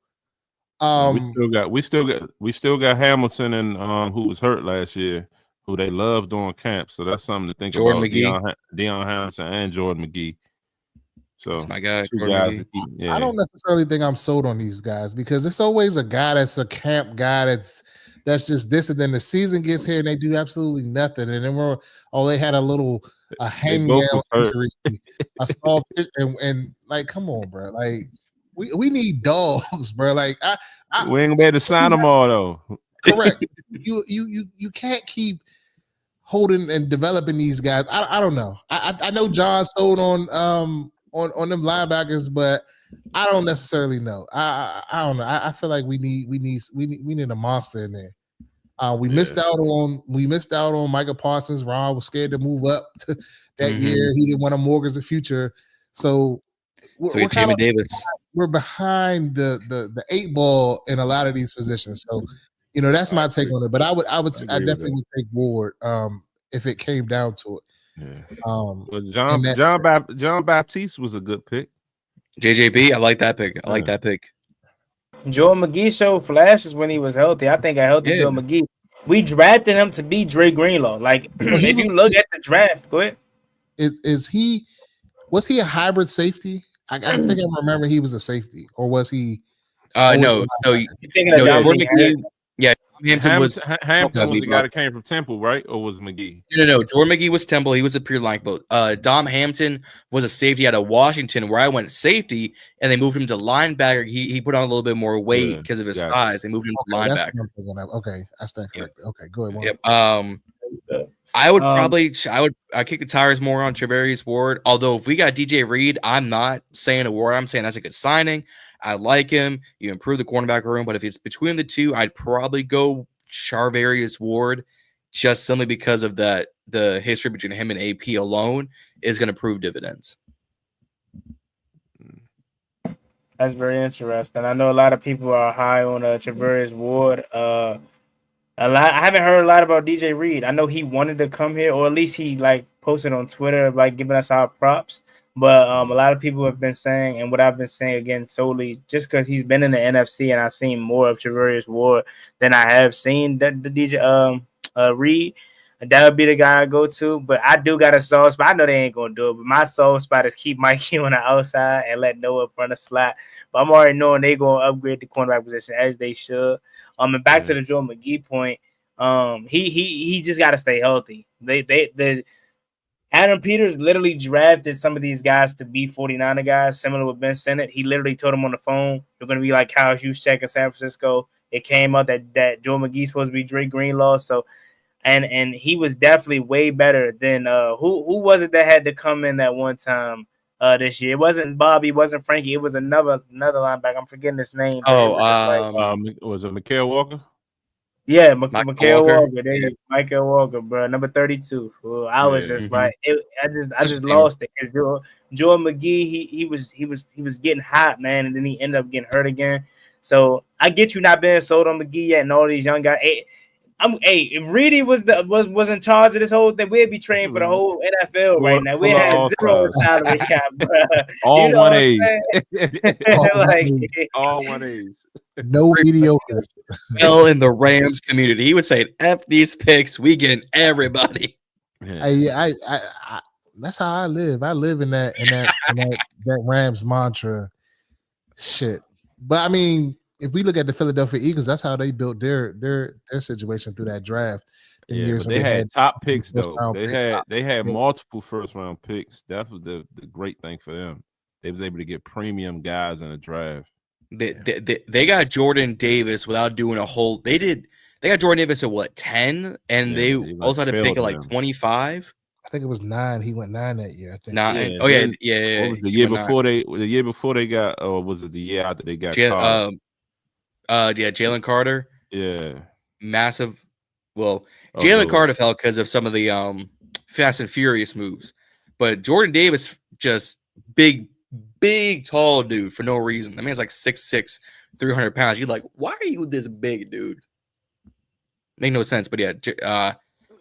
Speaker 3: We still got Hamilton and who was hurt last year, who they love doing camp. So that's something to think
Speaker 1: Jordan
Speaker 3: about.
Speaker 1: McGee.
Speaker 3: Deion Hamilton and Jordan McGee. So
Speaker 1: that's my guy.
Speaker 3: two guys. Yeah.
Speaker 2: I don't necessarily think I'm sold on these guys, because it's always a guy that's a camp guy that's just this, and then the season gets here and they do absolutely nothing, and then they had a hangnail injury, a soft and like, come on, bro, like we need dogs, bro. Like
Speaker 3: we ain't gonna be able to sign them all though.
Speaker 2: Correct. You can't keep holding and developing these guys. I don't know. I know John sold on them linebackers, but I don't necessarily know. I don't know. I feel like we need a monster in there. We missed out on Michael Parsons. Ron was scared to move up that year. He didn't want to mortgage the future. So we're kind of we're behind the 8 ball in a lot of these positions. So that's my take on it. But I definitely would take Ward if it came down to it.
Speaker 3: Yeah. John Baptiste was a good pick.
Speaker 1: JJB, I like that pick. I like that pick.
Speaker 4: Joe McGee showed flashes when he was healthy. I think a healthy Joe McGee. We drafted him to be Dre Greenlaw. Like, if you look at the draft, go ahead.
Speaker 2: Was he a hybrid safety? I think I remember he was a safety, or was he?
Speaker 1: No. So you're thinking of Jordan McGee. Yeah,
Speaker 3: Hampton was the guy that came from Temple, right? Or was McGee?
Speaker 1: No. Jordan McGee was Temple. He was a pure line boat. Dom Hampton was a safety out of Washington, where I went safety, and they moved him to linebacker. He put on a little bit more weight because of his size. They moved him to linebacker.
Speaker 2: Okay, I stand corrected. Okay, go ahead.
Speaker 1: Yep. I would I kick the tires more on Charvarius Ward. Although if we got DJ Reed, I'm not saying a word. I'm saying that's a good signing. I like him. You improve the cornerback room, but if it's between the two, I'd probably go Charvarius Ward, just simply because of the history between him and AP alone is going to prove dividends.
Speaker 4: That's very interesting. I know a lot of people are high on Charvarius Ward. I haven't heard a lot about DJ Reed. I know he wanted to come here, or at least he posted on Twitter giving us our props. But a lot of people have been saying, and what I've been saying again solely, just because he's been in the NFC and I've seen more of Charvarius Ward than I have seen the DJ Reed. that would be the guy I go to. But I do got a soft spot. I know they ain't gonna do it, but my soft spot is keep Mikey on the outside and let Noah run a slot. But I'm already knowing they gonna upgrade the cornerback position as they should. And back to the Joe McGee point. He just got to stay healthy. The Adam Peters literally drafted some of these guys to be 49er guys, similar with Ben Sinnott. He literally told him on the phone, "You're going to be like Kyle Juszczyk in San Francisco." It came out that Joe McGee's supposed to be Drake Greenlaw. So, and he was definitely way better than who was it that had to come in that one time this year? It wasn't Bobby, it wasn't Frankie. It was another linebacker. I'm forgetting his name.
Speaker 3: Was it Mikael Walker?
Speaker 4: Yeah, Mikael Walker. There you go. Mikael Walker, bro, number 32. I was just like, I just lost it because Joe McGee, he was getting hot, man, and then he ended up getting hurt again. So I get you not being sold on McGee yet, and all these young guys. If Reedie was in charge of this whole thing, we'd be trading for the whole NFL right now. We had zero salary cap, bro.
Speaker 3: All 1As.
Speaker 4: Like,
Speaker 3: all 1As.
Speaker 2: No mediocre.
Speaker 1: Well, in the Rams community, he would say, "F these picks, we getting everybody."
Speaker 2: I that's how I live. I live in that Rams mantra. Shit. But I mean, if we look at the Philadelphia Eagles, that's how they built their situation through that draft.
Speaker 3: Yeah, they had top picks though. They had multiple first round picks. That was the great thing for them. They was able to get premium guys in the draft.
Speaker 1: They got Jordan Davis without doing a whole. They got Jordan Davis at what 10, and they also had to pick at like 25.
Speaker 2: I think it was 9. He went 9 that year. I think
Speaker 1: 9.
Speaker 3: Yeah.
Speaker 1: Oh yeah.
Speaker 3: What was the year before 9. The year before they got, or was it the year after they got?
Speaker 1: Jalen Carter.
Speaker 3: Yeah,
Speaker 1: massive. Well, Jalen Carter fell because of some of the Fast and Furious moves, but Jordan Davis just big, tall dude for no reason. The man's like 6'6", 300 pounds. You're like, why are you this big, dude? Make no sense. But yeah,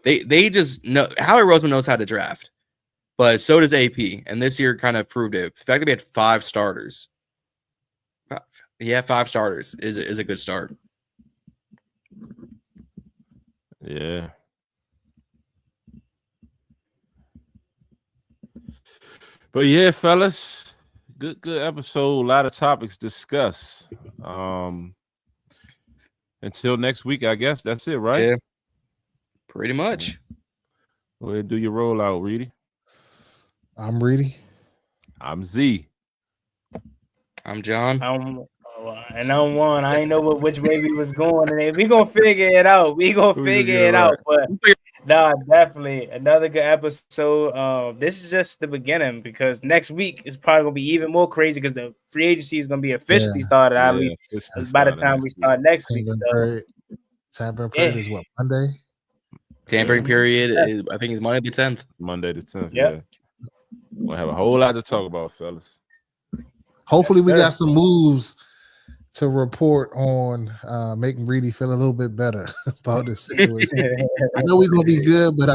Speaker 1: they just know. Howie Roseman knows how to draft, but so does AP. And this year kind of proved it. The fact that we had 5 starters. Yeah, 5 starters is a good start.
Speaker 3: Yeah. But yeah, fellas, good episode. A lot of topics discussed. Until next week, I guess that's it, right?
Speaker 1: Yeah, pretty much.
Speaker 3: Go ahead, do your rollout, Reedie.
Speaker 2: I'm Reedie.
Speaker 3: I'm Z.
Speaker 1: I'm John.
Speaker 4: And I'm Juan. I ain't know which way we was going, and we gonna figure it out. But no, definitely another good episode. This is just the beginning because next week is probably gonna be even more crazy because the free agency is gonna be officially started at least by the time we start next week.
Speaker 2: Tampering period is what, Monday?
Speaker 1: Tampering period is, I think, is Monday the 10th.
Speaker 3: Monday the 10th.
Speaker 4: Yep.
Speaker 3: Yeah. We'll have a whole lot to talk about, fellas.
Speaker 2: Hopefully, we got some moves to report on making Reedie feel a little bit better about this situation. I know we're gonna be good, but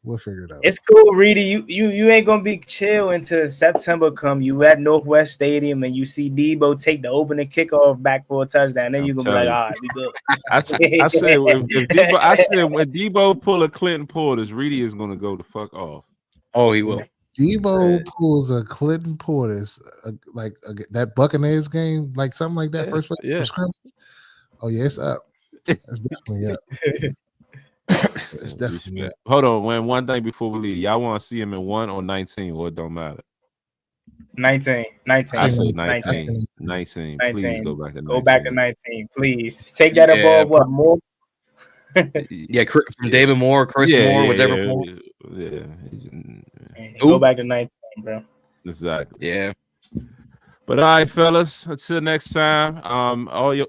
Speaker 2: we'll figure it out.
Speaker 4: It's cool, Reedie. You ain't gonna be chill until September come. You at Northwest Stadium and you see Deebo take the opening kickoff back for a touchdown. Then you're gonna be like, all right, we good.
Speaker 3: I said when Deebo pull a Clinton Portis, Reedie is gonna go the fuck off.
Speaker 1: Oh, he will.
Speaker 2: Deebo pulls a Clinton Portis, like that Buccaneers game, like something like that. First play, scrimmage. Oh yeah, it's up. It's definitely up. It's definitely up.
Speaker 3: Hold on, one thing before we leave, y'all want to see him in 1 or 19, or it don't matter.
Speaker 4: 19.
Speaker 3: I say 19. Please go back to 19.
Speaker 4: Go back to 19, please. Take that above what more?
Speaker 1: Yeah, from David Moore, Chris Moore, whatever.
Speaker 4: Go back to 19, bro.
Speaker 3: Exactly.
Speaker 1: Yeah.
Speaker 3: But all right, fellas. Until next time.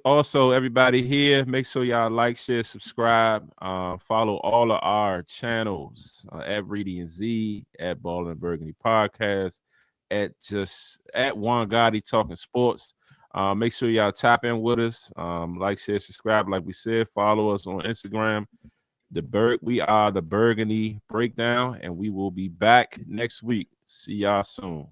Speaker 3: Also, everybody here, make sure y'all like, share, subscribe. Follow all of our channels at Reedie Zee, at Ballin In Burgundy Podcast, at Juan Gotti Talking Sports. Make sure y'all tap in with us. Like, share, subscribe. Like we said, follow us on Instagram. We are the Burgundy Breakdown, and we will be back next week. See y'all soon.